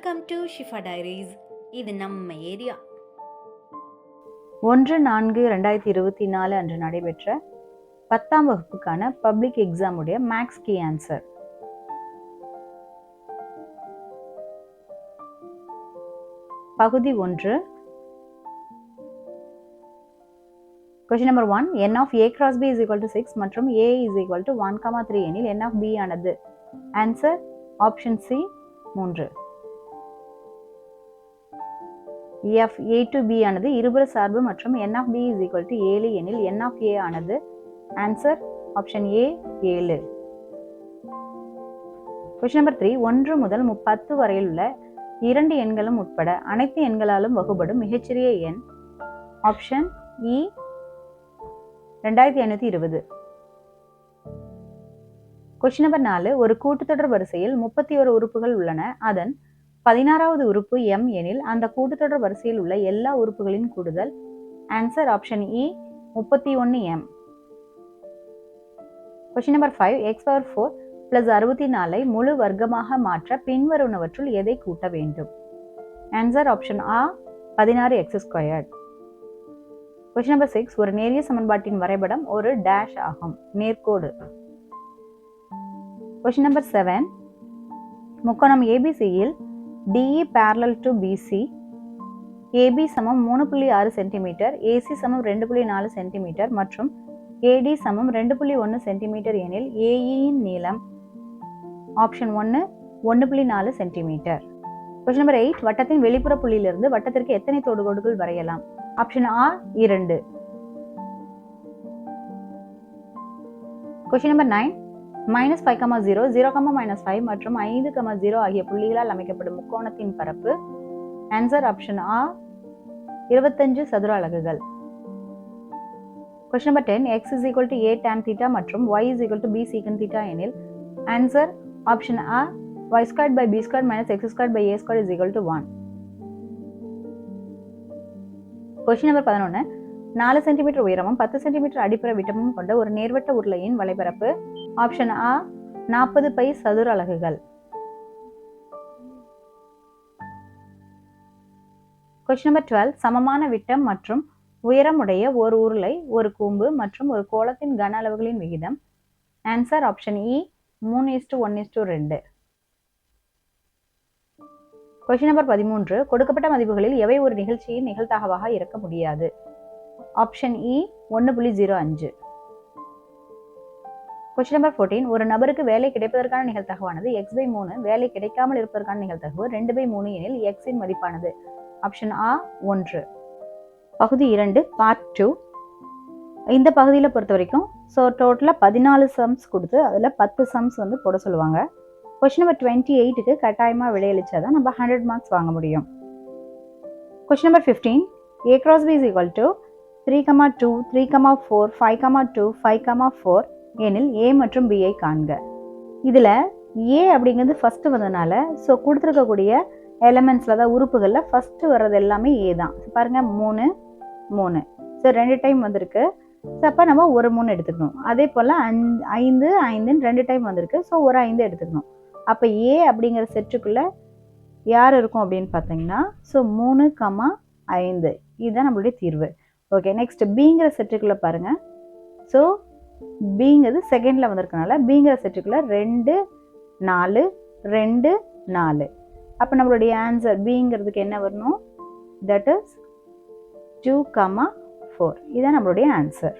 Welcome to Shifa diaries. இது நம்ம area. 1/4/2024 அன்று நடைபெற்ற 10ஆம் வகுப்புக்கான பப்ளிக் எக்ஸாம் உடைய மேக்ஸ் கீ ஆன்சர். பகுதி 1. Question number 1. n of a cross b is equal to 6 மற்றும் a is equal to 1,3 எனில் n of b ஆனது. Answer option C 3. f a to b ஆனது இருபுற சார்பு மற்றும் n of b is equal to 7 எனில் n of a ஆனது. Answer option a 7. Question number 3. 1 முதல் 10 வரையில் உள்ள இரண்டு எண்களும் உட்பட அனைத்து எண்களாலும் வகுபடும் மிகச்சிறிய எண். ஆப்ஷன் இ 2520. Question number 4. ஒரு கூட்டுத்தொடர் வரிசையில் 31 உறுப்புகள் உள்ளன. அதன் 16வது உறுப்பு m எனில் அந்த கூட்டுத்தொடர் வரிசையில் உள்ள எல்லா உறுப்புகளின் கூடுதல். ஆன்சர் ஆப்ஷன் இ 31m. Question number 5. x power 4 plus 64 முழு வர்க்கமாக மாற்ற பின்வருவனவற்றுள் எதை கூட்ட வேண்டும்? ஆன்சர் ஆப்ஷன் ஆ 16x². Question number 6. ஒரு நேரிய சமன்பாட்டின் வரைபடம் ஒரு டேஷ் ஆகும். நேர்கோடு. Question number 7. முக்கோணம் ABCயில் DE parallel to BC, AB சமம் 3.6 cm, AC சமம் 2.4 cm மற்றும் AD சமம் 2.1 cm எனில் AE இன் நீளம். Option 1 1.4 cm. Question number 8. வட்டத்தின் வெளிப்புற புள்ளியிலிருந்து வட்டத்திற்கு எத்தனை தொடுகோடுகள் வரையலாம்? ஆப்ஷன் ஆ 2. Question number 9. -5,0, 0,-5 மற்றும் 5,0 ஆகிய புள்ளிகளால் அமைக்கப்படும் முக்கோணத்தின் பரப்பு. ஆன்சர் ஆப்ஷன் ஆ 25 சதுர அலகுகள். Question number 10. x is equal to a tan theta மற்றும் y is equal to b secant theta எனில். ஆன்சர் ஆப்ஷன் ஆ y squared by b squared minus x squared by a squared is equal to 1. Question number 11. 4 cm உயரமும் 10 cm அடிப்புற விட்டமும் கொண்ட ஒரு நேர்வட்ட உருளையின் வலைபரப்பு. Option ah 40 by சதுர அலகுகள். Question number 12. சமமான விட்டம் மற்றும் உயரம் உடைய ஒரு உருளை, ஒரு கூம்பு மற்றும் ஒரு கோளத்தின் கன அளவுகளின் விகிதம். ஆன்சர் ஆப்ஷன் இ 3:1:2. Question number 13. கொடுக்கப்பட்ட மதிப்புகளில் எவை ஒரு நிகழ்ச்சியின் நிகழ்தகவாக இருக்க முடியாது? ஆப்ஷன் இ 1.05. Question number 14. ஒரு நபருக்கு வேலை கிடைப்பதற்கான நிகழ்தகவானது x/3, வேலை கிடைக்காமல் இருப்பதற்கான நிகழ்தகவு 2/3 எனில் x இன் மதிப்பானது. ஆப்ஷன் ஆ 1. பகுதி 2 பார்ட் 2. இந்த பகுதியில் பொறுத்த வரைக்கும் டோட்டலாக 14 சம்ஸ் கொடுத்து அதில் 10 சம்ஸ் போட சொல்லுவாங்க. Question number 28க்கு கட்டாயமாக விடையளிச்சாதான் நம்ம 100 மார்க்ஸ் வாங்க முடியும். Question number 15. a cross b is equal to 3,2, 3,4, 5,2, 5,4 எனில் a மற்றும் b ஐ காண்க. இதில் a அப்படிங்கிறது ஃபஸ்ட்டு வந்ததுனால கொடுத்துருக்கக்கூடிய எலமெண்ட்ஸில் தான் உறுப்புகளில் ஃபஸ்ட்டு வர்றது எல்லாமே a தான். பாருங்கள் 3 3 2 டைம் வந்திருக்கு. அப்போ நம்ம ஒரு 3 எடுத்துக்கணும். அதே போல் 5 5ன்னு 2 டைம் வந்திருக்கு. ஒரு 5 எடுத்துக்கணும். அப்போ a அப்படிங்கிற செட்டுக்குள்ளே யார் இருக்கும் அப்படின்னு பார்த்தீங்கன்னா 3, 5 இதுதான் நம்மளுடைய தீர்வு. ஓகே, நெக்ஸ்ட் பிங்கிற செட்டுக்குள்ளே பாருங்கள். பிங்கிறது செகண்டில் வந்திருக்கனால பிங்கிற செட்டுக்குள்ளே 2 4 2 4. அப்போ நம்மளுடைய ஆன்சர் பிங்கிறதுக்கு என்ன வரணும்? That is 2, 4. இதுதான் நம்மளுடைய answer.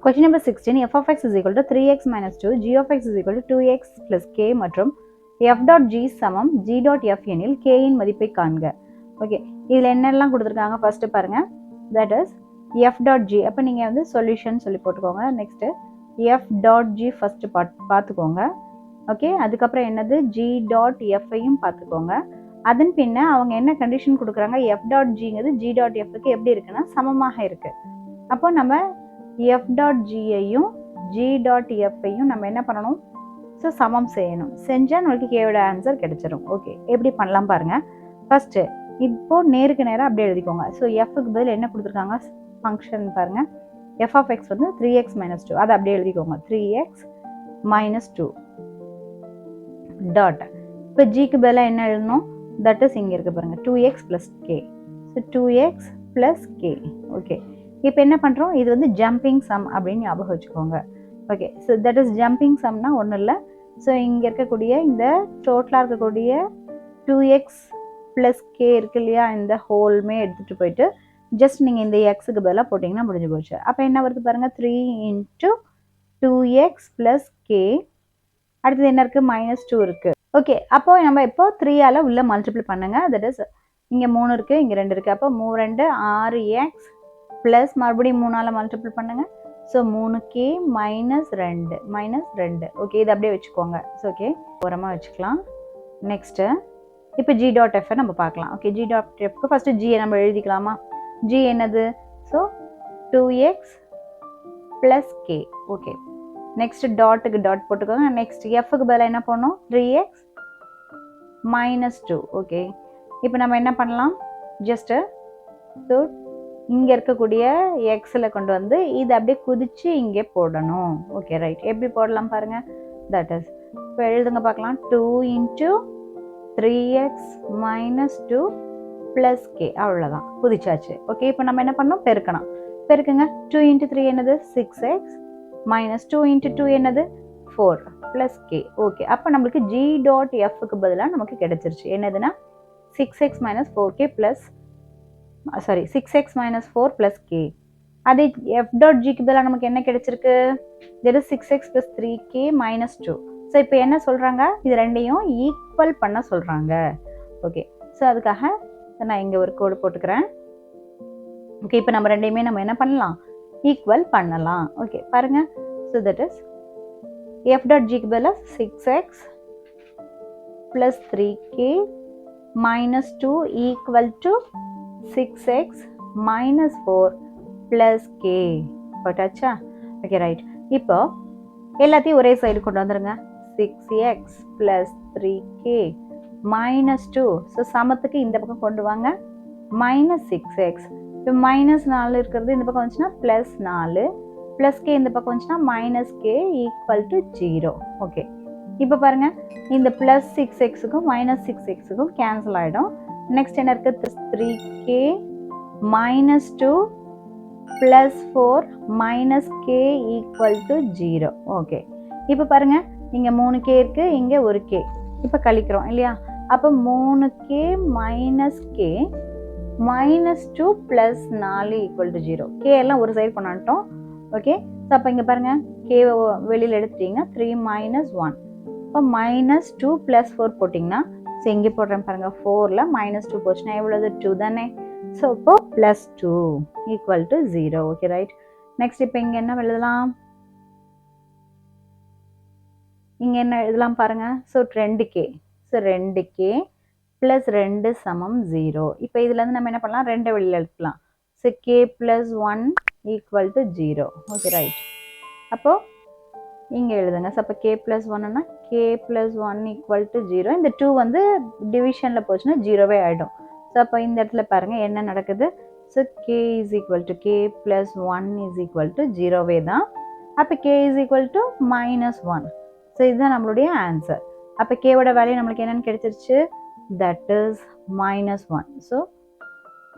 Question number 16. f of x is equal to 3x minus 2, g of x is equal to 2x plus k மற்றும் f dot g சமம் g dot f எனில் k இன் மதிப்பை காண்க. ஓகே, இதில் என்னெல்லாம் கொடுத்துருக்காங்க ஃபர்ஸ்ட் பாருங்க. That is f dot g. அப்போ நீங்கள் சொல்யூஷன் சொல்லி போட்டுக்கோங்க. Next f dot g first பார்த்துக்கோங்க. ஓகே, அதுக்கப்புறம் என்னது g dot f ஐயும் பார்த்துக்கோங்க. அதன் பின்ன அவங்க என்ன கண்டிஷன் கொடுக்குறாங்க? f dot gங்கிறது g dot fக்கு எப்படி இருக்குன்னா சமமாக இருக்கு. அப்போ நம்ம f dot gஐயும் g dot fஐயும் நம்ம என்ன பண்ணணும்? சமம் செய்யணும். செஞ்சால் நம்மளுக்கு கேவோட ஆன்சர் கிடைச்சிடும். ஓகே, எப்படி பண்ணலாம் பாருங்க. ஃபர்ஸ்ட் இப்போ நேருக்கு நேராக அப்படியே எழுதிக்கோங்க. எஃப்க்கு பதில் என்ன கொடுத்துருக்காங்க? ஃபங்க்ஷன் பாருங்க. f of x 3x minus 2. அதை அப்படியே எழுதிக்கோங்க. 3x minus 2 டாட் இப்போ ஜிக்கு பதிலாக என்ன எழுதணும்? தட் இஸ் இங்கே இருக்குது பாருங்கள், 2x + k. So 2x + k. Okay, இப்போ என்ன பண்ணுறோம்? இது வந்து ஜம்பிங் சம் அப்படின்னு ஞாபகம் வச்சுக்கோங்க. Okay, so that is jumping சம்னா ஒன்றும் இல்லை. ஸோ இங்கே இருக்கக்கூடிய இந்த டோட்டலாக இருக்கக்கூடிய 2x + k இருக்கு இல்லையா, இந்த ஹோல்மே எடுத்துகிட்டு போயிட்டு ஜஸ்ட் நீங்கள் இந்த எக்ஸுக்கு பதிலாக போட்டிங்கன்னா முடிஞ்சு போச்சு. அப்போ என்ன வருது பாருங்கள், 3 × 2x + k. அடுத்தது என்ன இருக்குது? -2 இருக்குது. ஓகே, அப்போ நம்ம இப்போ 3ஆல் உள்ள மல்டிப்ளை பண்ணுங்க. தட் இஸ் இங்கே 3 இருக்குது, இங்கே 2 இருக்குது. அப்போ 3 2 6x ப்ளஸ் மறுபடியும் 3ஆல் மல்டிப்ளை பண்ணுங்க. ஸோ 3k -2 ஓகே, இது அப்படியே வச்சுக்கோங்க. ஸோ ஓகே, ஓரமாக வச்சுக்கலாம். நெக்ஸ்ட்டு இப்போ g.f நம்ம பார்க்கலாம். ஓகே, g.fக்கு ஃபஸ்ட்டு g நம்ம எழுதிக்கலாமா? g என்னது? So 2x + k. Okay, next டாட்டுக்கு டாட் போட்டுக்கோங்க. நெக்ஸ்ட் எஃப்க்கு பதிலாக என்ன பண்ணணும்? 3x -2. ஓகே, இப்போ நம்ம என்ன பண்ணலாம்? ஜஸ்ட்டு ஸோ இங்கே இருக்கக்கூடிய எக்ஸில் கொண்டு வந்து இதை அப்படியே குதித்து இங்கே போடணும். ஓகே ரைட், எப்படி போடலாம் பாருங்கள். தட் இஸ் இப்போ எழுதுங்க பார்க்கலாம். 2 × 3x -2 + k. அவ்வளோதான், குதிச்சாச்சு. ஓகே, இப்போ நம்ம என்ன பண்ணோம்? பெருக்கணும். பெருக்குங்க. 2 × 3 என்னது? 6x -2 × 2 என்னது? 4 + k. ஓகே, அப்போ நம்மளுக்கு g.fக்கு பதிலாக நமக்கு கிடைச்சிருச்சு. என்னதுன்னா 6x - 4k + 6x - 4 + k. அதே f.gக்கு பதிலாக நமக்கு என்ன கிடைச்சிருக்கு? இது 6x + 3k -2. ஸோ இப்போ என்ன சொல்கிறாங்க? இது ரெண்டையும் ஈக்குவல் பண்ண சொல்கிறாங்க. ஓகே, ஸோ அதுக்காக நான் இங்கே ஒரு கோடு போட்டுக்கிறேன். ஓகே, இப்போ நம்ம ரெண்டையுமே நம்ம என்ன பண்ணலாம்? ஈக்குவல் பண்ணலாம். ஓகே பாருங்கள். ஸோ தட் இஸ் f.gக்கு பதிலாக 6x + 3k -2 = 6x -4 + k. போட்டாச்சா? ஓகே ரைட், இப்போ எல்லாத்தையும் ஒரே சைடு கொண்டு வந்துடுங்க. 6x + 3k -2. ஸோ சமத்துக்கு இந்த பக்கம் கொண்டு வாங்க. -6x. இப்போ -4 இருக்கிறது இந்த பக்கம் வந்துச்சுன்னா +4 + k இந்த பக்கம் வந்துச்சுன்னா -k = 0. ஓகே, இப்போ பாருங்கள், இந்த +6xக்கும் -6xக்கும் கேன்சல் ஆகிடும். நெக்ஸ்ட் என்ன இருக்குது? 3k -2 + 4 - k = 0. ஓகே, இப்போ பாருங்கள், இங்கே 3k இருக்குது, இங்கே 1k. இப்போ கழிக்கிறோம் இல்லையா? அப்போ 3k - k -2 + 4 = 0. k எல்லாம் ஒரு சைடு கொண்டாட்டோம். ஓகே, ஸோ அப்போ இங்கே பாருங்கள், k வெளியில் எடுத்துட்டீங்க. 3 - 1. இப்போ -2 + 4 போட்டிங்கன்னா, ஸோ இங்கே போடுறேன் பாருங்கள், 4ல் -2 போச்சுன்னா எவ்வளவு? 2 தானே. ஸோ இப்போ +2 = 0. ஓகே ரைட், நெக்ஸ்ட் இப்போ இங்கே என்ன எழுதலாம்? இங்கே என்ன எழுதலாம் பாருங்கள். So 2k. So 2k + 2 = 0. இப்போ இதுலேருந்து நம்ம என்ன பண்ணலாம்? 2 வெளியில் எடுத்துக்கலாம். So k + 1 = 0. ஓகே ரைட், அப்போது இங்கே எழுதுங்க. ஸோ அப்போ k + 1ன்னா k + 1 = 0. இந்த 2 வந்து டிவிஷனில் போச்சுன்னா 0வே ஆகிடும். ஸோ அப்போ இந்த இடத்துல பாருங்கள் என்ன நடக்குது. ஸோ k + 1 = 0வே தான். அப்போ k -1. ஸோ இதுதான் நம்மளுடைய ஆன்சர். அப்போ கேவோட வேல்யூ நம்மளுக்கு என்னென்னு கிடைச்சிருச்சு? That is -1. ஸோ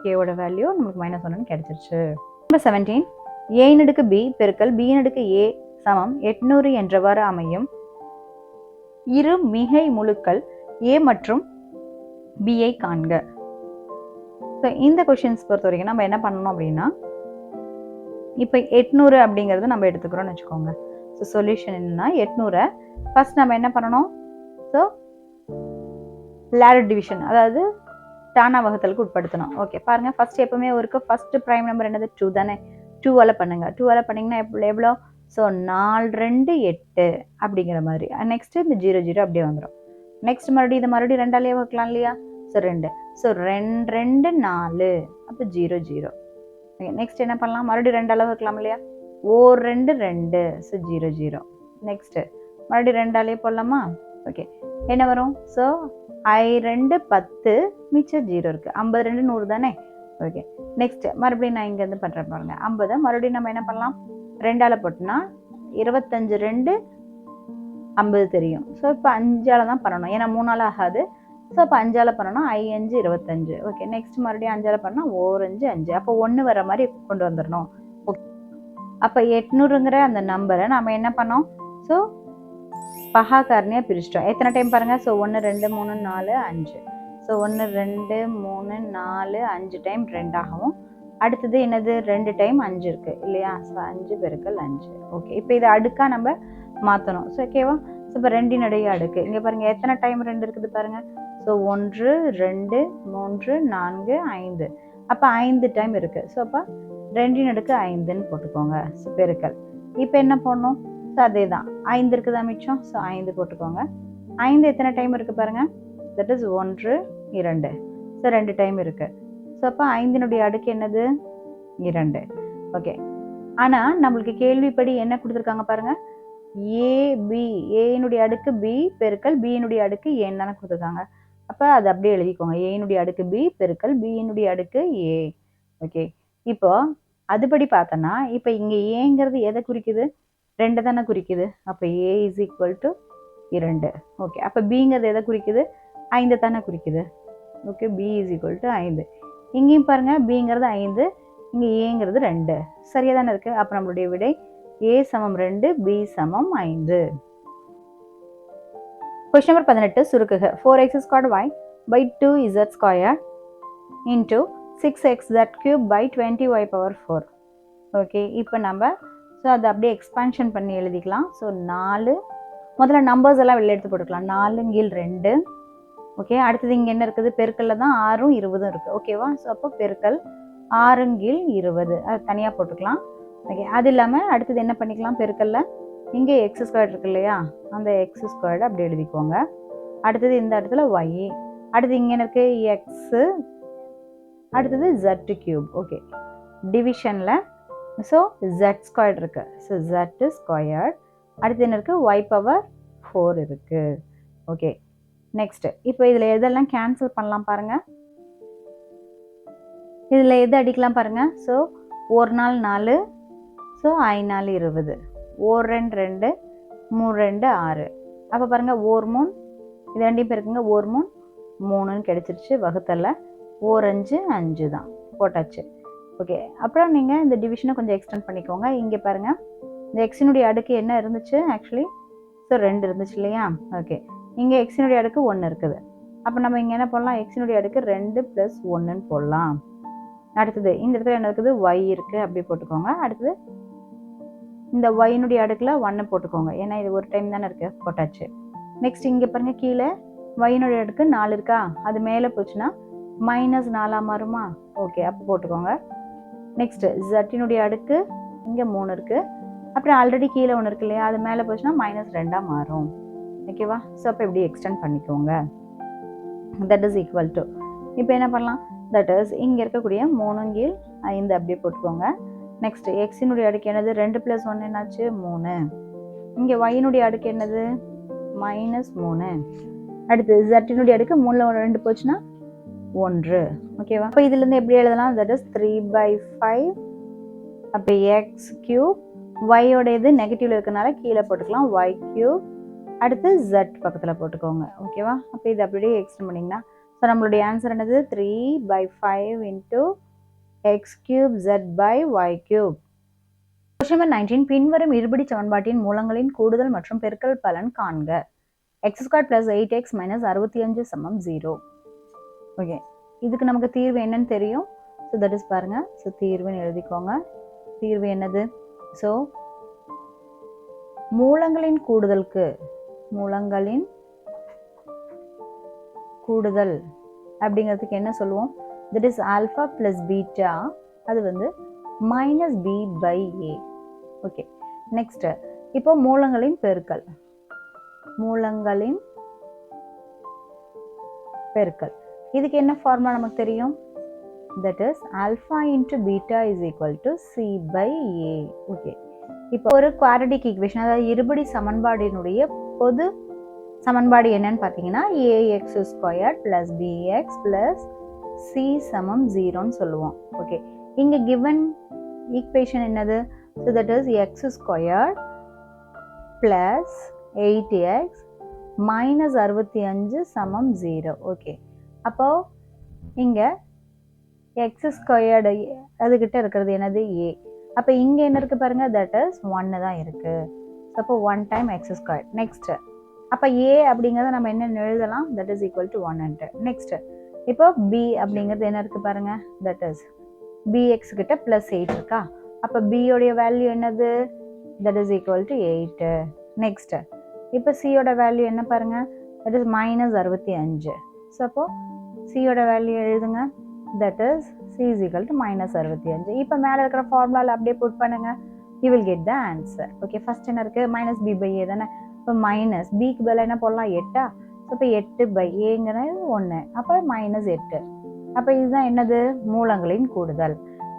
கேவோட வேல்யூ நம்மளுக்கு -1 கிடைச்சிருச்சு. நம்பர் 17, a/b பெருக்கல் b/a = 800 என்றவாறு அமையும் இரு மிகை முழுக்கள் a மற்றும் b ஐ காண்க. ஸோ இந்த கொஷின்ஸ் பொறுத்த வரைக்கும் நம்ம என்ன பண்ணணும் அப்படின்னா, இப்போ 800 அப்படிங்கிறது நம்ம எடுத்துக்கிறோம்னு வச்சுக்கோங்க. ஸோ சொல்யூஷன் என்னன்னா 800 ஃபர்ஸ்ட் நம்ம என்ன பண்ணணும்? ஸோ லேடர் டிவிஷன், அதாவது டானா வகுத்தலுக்கு உட்படுத்தணும். ஓகே பாருங்க, ஃபர்ஸ்ட் எப்பவுமே ஒரு ஃபர்ஸ்ட் பிரைம் நம்பர் என்னது? 2 தானே. 2ஆல் பண்ணுங்க. 2ஆல் பண்ணிங்கன்னா எவ்வளோ? ஸோ 4 2 8 அப்படிங்கிற மாதிரி. நெக்ஸ்ட் இந்த 0 0 அப்படியே வந்துடும். நெக்ஸ்ட் மறுபடியும் இதை மறுபடியும் 2ஆலேயே வகுக்கலாம் இல்லையா? ஸோ 2. ஸோ 2 2 4 அப்போ 0 0. ஓகே, நெக்ஸ்ட் என்ன பண்ணலாம்? மறுபடியும் 2ஆல் வகுக்கலாம் இல்லையா? 2 2 ஸோ 0 0. நெக்ஸ்ட் மறுபடியும் 2ஆலேயே போடலாமா? ஓகே, என்ன வரும்? ஸோ I2 10 மிச்சம் 0 இருக்குது. 50 2 100 தானே. ஓகே, நெக்ஸ்ட் மறுபடியும் நான் இங்கேருந்து பண்ணுறேன் பாருங்க. 50 மறுபடியும் நம்ம என்ன பண்ணலாம்? 2ஆல் போட்டோம்னா 25 2 50 தெரியும். ஸோ இப்போ 5ஆல் தான் பண்ணணும், ஏன்னா 3ஆல் ஆகாது. ஸோ அப்போ 5ஆல் பண்ணணும், 5 25. ஓகே, நெக்ஸ்ட் மறுபடியும் 5ஆல் பண்ணால் 4 5 5. அப்போ 1 வர மாதிரி கொண்டு வந்துடணும். ஓகே, அப்போ 800ங்கிற அந்த நம்பரை நம்ம என்ன பண்ணோம்? ஸோ பகா காரணியாக பிரிச்சிட்டோம். எத்தனை டைம் பாருங்கள்? ஸோ 1 2 3 4 5. ஸோ 1 2 3 4 5 டைம் 2 ஆகவும், அடுத்தது என்னது? 2 டைம் 5 இருக்குது இல்லையா? ஸோ 5 பெருக்கல் 5. ஓகே, இப்போ இதை அடுக்காக நம்ம மாற்றணும். ஸோ ஓகேவா? ஸோ இப்போ 2 அடுக்கு இங்கே பாருங்கள், எத்தனை டைம் 2 இருக்குது பாருங்கள்? ஸோ 1 2 3 4 5. அப்போ 5 டைம் இருக்குது. ஸோ அப்போ 2 அடுக்கு 5ன்னு போட்டுக்கோங்க. ஸோ பெருக்கல். இப்போ என்ன பண்ணணும்? ஸோ அதே தான், 5 இருக்குதா மிச்சம்? ஸோ 5 போட்டுக்கோங்க. 5 எத்தனை டைம் இருக்குது பாருங்கள்? That is 1 2. ஸோ 2 டைம் இருக்குது. ஸோ அப்போ 5னுடைய அடுக்கு என்னது? 2. ஓகே, ஆனால் நம்மளுக்கு கேள்விப்படி என்ன கொடுத்துருக்காங்க பாருங்கள்? ஏபி, ஏனுடைய அடுக்கு பி பெருக்கல் பியினுடைய அடுக்கு ஏன்னு தானே கொடுத்துருக்காங்க. அப்போ அது அப்படியே எழுதிக்கோங்க, ஏனுடைய அடுக்கு பி பெருக்கல் பியினுடைய அடுக்கு ஏ. ஓகே, இப்போ அதுபடி பார்த்தோன்னா இப்போ இங்கே ஏங்கிறது எதை குறிக்குது? 2 தானே குறிக்குது. அப்போ A is equal to 2. Okay, அப்போ பிங்கிறது எதை குறிக்குது? 5 தானே குறிக்குது. Okay, B is equal to 5. இங்கேயும் பாருங்கள், பிங்கிறது 5, இங்கே ஏங்கிறது 2. சரியாக தானே இருக்குது. அப்போ நம்மளுடைய விடை ஏ சமம் 2, பி சமம் 5. Question number 18 சுருக்குக. 4x² by 2z² into 6xz³ by 20y⁴. Okay, இப்போ நம்ம ஸோ அதை அப்படியே எக்ஸ்பான்ஷன் பண்ணி எழுதிக்கலாம். ஸோ 4, முதல்ல நம்பர்ஸ் எல்லாம் வெளில எடுத்து போட்டுக்கலாம். 4/2. ஓகே, அடுத்தது இங்கே என்ன இருக்குது? பெருக்கல்ல தான் 6 20 இருக்குது. ஓகேவா? ஸோ அப்போ பெருக்கல் 6/20 அது தனியாக போட்டுக்கலாம். ஓகே, அது இல்லாமல் அடுத்தது என்ன பண்ணிக்கலாம்? பெருக்கல்ல இங்கே x² இருக்கு இல்லையா? அந்த x² அப்படி எழுதிக்கோங்க. அடுத்தது இந்த இடத்துல y, அடுத்து இங்கே என்ன இருக்குது? x, அடுத்தது z³. ஓகே, டிவிஷனில் ஸோ z² இருக்குது. So z². அடுத்து என்ன இருக்குது? y⁴ இருக்குது. ஓகே, நெக்ஸ்ட்டு இப்போ இதில் எதெல்லாம் கேன்சல் பண்ணலாம் பாருங்கள். இதில் எது அடிக்கலாம் பாருங்கள்? ஸோ 1 நாள் 4, ஸோ 5 நாள் 20, 1 2 2, 3 2 6. அப்போ பாருங்கள், 1 3 இது ரெண்டையும் பேருக்குங்க, 1 3 3ன்னு கிடச்சிருச்சு. வகுத்தல்ல 1 5 5 தான் போட்டாச்சு. ஓகே, அப்புறம் நீங்கள் இந்த டிவிஷனை கொஞ்சம் எக்ஸ்டெண்ட் பண்ணிக்கோங்க. இங்கே பாருங்கள், இந்த எக்ஸினுடைய அடுக்கு என்ன இருந்துச்சு? ஆக்சுவலி ஸோ 2 இருந்துச்சு இல்லையா? ஓகே, இங்கே எக்ஸினுடைய அடுக்கு 1 இருக்குது. அப்போ நம்ம இங்கே என்ன போடலாம்? எக்ஸினுடைய அடுக்கு 2 + 1ன்னு போடலாம். அடுத்தது இந்த இடத்துல என்ன இருக்குது? y இருக்குது, அப்படி போட்டுக்கோங்க. அடுத்தது இந்த y-னுடைய அடுக்கில் 1 போட்டுக்கோங்க, ஏன்னா இது ஒரு டைம் தானே இருக்குது, போட்டாச்சு. நெக்ஸ்ட் இங்கே பாருங்கள், கீழே y-னுடைய அடுக்கு 4 இருக்கா? அது மேலே போச்சுன்னா -4 மாறுமா? ஓகே, அப்போ போட்டுக்கோங்க. நெக்ஸ்ட்டு z-னுடைய அடுக்கு இங்கே 3 இருக்குது. அப்புறம் ஆல்ரெடி கீழே 1 இருக்கு இல்லையா? அது மேலே போச்சுன்னா -2 மாறும். ஓகேவா? ஸோ அப்போ இப்படி எக்ஸ்டெண்ட் பண்ணிக்கோங்க. தட் இஸ் ஈக்குவல் டு, இப்போ என்ன பண்ணலாம்? தட் இஸ் இங்கே இருக்கக்கூடிய 3/5 அப்படியே போட்டுக்கோங்க. நெக்ஸ்ட் எக்ஸினுடைய அடுக்கு என்னது? 2 + 1 என்னாச்சு? 3. இங்கே y-னுடைய அடுக்கு என்னது? -3. அடுத்து z-னுடைய அடுக்கு 3ல் 2 போச்சுன்னா 1. ஓகேவா? அப்போ இதுலேருந்து எப்படி எழுதலாம்? That is 3/5. அப்போ x³. y-யோட இது நெகட்டிவ்ல இருக்கனால கீழே போட்டுக்கலாம், y³. அடுத்து z பக்கத்தில் போட்டுக்கோங்க. ஓகேவா? அப்போ இது அப்படியே எக்ஸ்டெண்ட் பண்ணிங்கன்னா ஸோ நம்மளுடைய ஆன்சர் என்னது? 3/5 × x³ z/y³. கொஸ்டின் நம்பர் 19 பின்வரும் இருபடி சமன்பாட்டின் மூலங்களின் கூடுதல் மற்றும் பெருக்கல் பலன் காண்க. x² + 8x - 65 = 0. ஓகே, இதுக்கு நமக்கு தீர்வு என்னன்னு தெரியும். ஸோ தட் இஸ் பாருங்க, ஸோ தீர்வுன்னு எழுதிக்கோங்க. தீர்வு என்னது? ஸோ மூலங்களின் கூடுதல் அப்படிங்கிறதுக்கு என்ன சொல்லுவோம்? தட் இஸ் ஆல்ஃபா + பீட்டா, அது வந்து -b/a. ஓகே, நெக்ஸ்ட் இப்போ மூலங்களின் பெருக்கல். இதுக்கு என்ன ஃபார்முலா நமக்கு தெரியும்? That is alpha × beta = c/a. Okay, இப்போ ஒரு குவாட்ரடிக் ஈக்குவேஷன், அதாவது இருபடி சமன்பாடினுடைய பொது சமன்பாடு என்னன்னு பார்த்தீங்கன்னா ax² + bx + c = 0ன்னு சொல்லுவோம். ஓகே, இங்கே கிவன் ஈக்குவேஷன் என்னது? So that is x² + 8x minus 65 சமம் 0. ஓகே, அப்போது இங்கே எக்ஸ் ஸ்கொயர்டு அதுக்கிட்ட இருக்கிறது என்னது ஏ. அப்போ இங்கே என்ன இருக்குது பாருங்கள், தட் இஸ் 1 தான் இருக்குது. ஸோ அப்போ 1 டைம் எக்ஸ் ஸ்கொயர். நெக்ஸ்ட்டு அப்போ ஏ அப்படிங்கிறத நம்ம என்ன எழுதலாம், that is equal to 1. Next இப்போ பி அப்படிங்கிறது என்ன இருக்குது பாருங்கள், தட் இஸ் பிஎக்ஸ் கிட்ட ப்ளஸ் 8 இருக்கா. அப்போ பியோடைய வேல்யூ என்னது, that is equal to 8. Next இப்போ சியோட வேல்யூ என்ன பாருங்கள், தட் இஸ் மைனஸ் 65. ஸோ அப்போது சியோட வேல்யூ எழுதுங்க, that is C is equal to minus 65. இப்போ மேலே இருக்கிற ஃபார்முலாவில் அப்படியே புட் பண்ணுங்க, you will get the answer. Okay, first என்ன இருக்குது, மைனஸ் பி பை ஏ தானே. இப்போ மைனஸ் பிக்கு பதில் என்ன போடலாம், 8. ஸோ இப்போ 8 பை ஏங்கிறது 1, அப்போ மைனஸ் 8. அப்போ இதுதான் என்னது, மூலங்களின் கூடுதல்.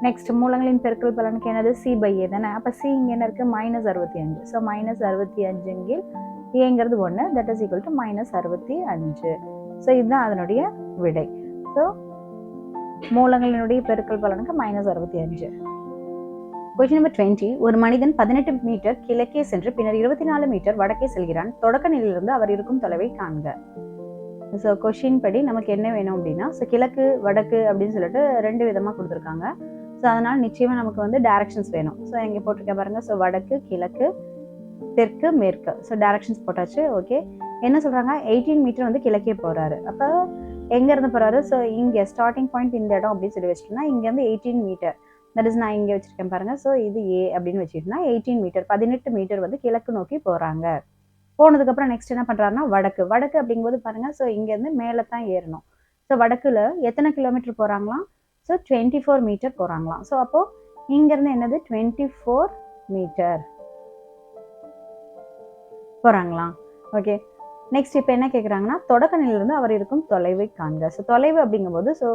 நெக்ஸ்ட் மூலங்களின் பெருக்கல் பலனுக்கு என்னது, சி பை ஏ தானே. அப்போ சி இங்கே என்ன இருக்குது, மைனஸ் 65. ஸோ மைனஸ் 65 ஏங்கிறது 1, that is equal to minus 65. So இதுதான் அதனுடைய விடை. ஸோ மூலங்களினுடைய பெருக்கல் பலனுக்கு மைனஸ் 65. Question number 20. ஒரு மனிதன் 18 மீட்டர் கிழக்கே சென்று பின்னர் 24 மீட்டர் வடக்கே செல்கிறான். தொடக்க நிலையிலிருந்து அவர் இருக்கும் தொலைவை காண்க. ஸோ கொஸ்டின் படி நமக்கு என்ன வேணும் அப்படின்னா, ஸோ கிழக்கு வடக்கு அப்படின்னு சொல்லிட்டு 2 விதமாக கொடுத்துருக்காங்க. ஸோ அதனால் நிச்சயமாக நமக்கு வந்து டைரக்ஷன்ஸ் வேணும். ஸோ இங்கே போட்டிருக்கேன் பாருங்கள், ஸோ வடக்கு கிழக்கு தெற்கு மேற்கு. ஸோ டைரக்ஷன்ஸ் போட்டாச்சு. ஓகே, என்ன சொல்கிறாங்க, 18 மீட்டர் வந்து கிழக்கே போகிறாரு. அப்போ எங்கேருந்து போகிறாரு, ஸோ இங்கே ஸ்டார்டிங் பாயிண்ட் இந்த இடம் அப்படின்னு சொல்லி வச்சுட்டோம்னா இங்கேருந்து 18 மீட்டர், தட் இஸ் நான் இங்கே வச்சுருக்கேன் பாருங்கள். ஸோ இது ஏ அப்படின்னு வச்சுக்கிட்டோம்னா 18 மீட்டர் 18 மீட்டர் வந்து கிழக்கு நோக்கி போகிறாங்க. போனதுக்கப்புறம் நெக்ஸ்ட் என்ன பண்ணுறாருன்னா வடக்கு. வடக்கு அப்படிங்கும்போது பாருங்கள், ஸோ இங்கேருந்து மேலே தான் ஏறணும். ஸோ வடக்கில் எத்தனை கிலோமீட்டர் போகிறாங்களாம், ஸோ 24 மீட்டர் போகிறாங்களாம். ஸோ அப்போது இங்கேருந்து என்னது 24 மீட்டர் போகிறாங்களாம். ஓகே, நெக்ஸ்ட் இப்போ என்ன கேட்குறாங்கன்னா, தொடக்க நிலையிலிருந்து அவர் இருக்கும் தொலைவை காண்க. ஸோ தொலைவு அப்படிங்கும்போது ஸோ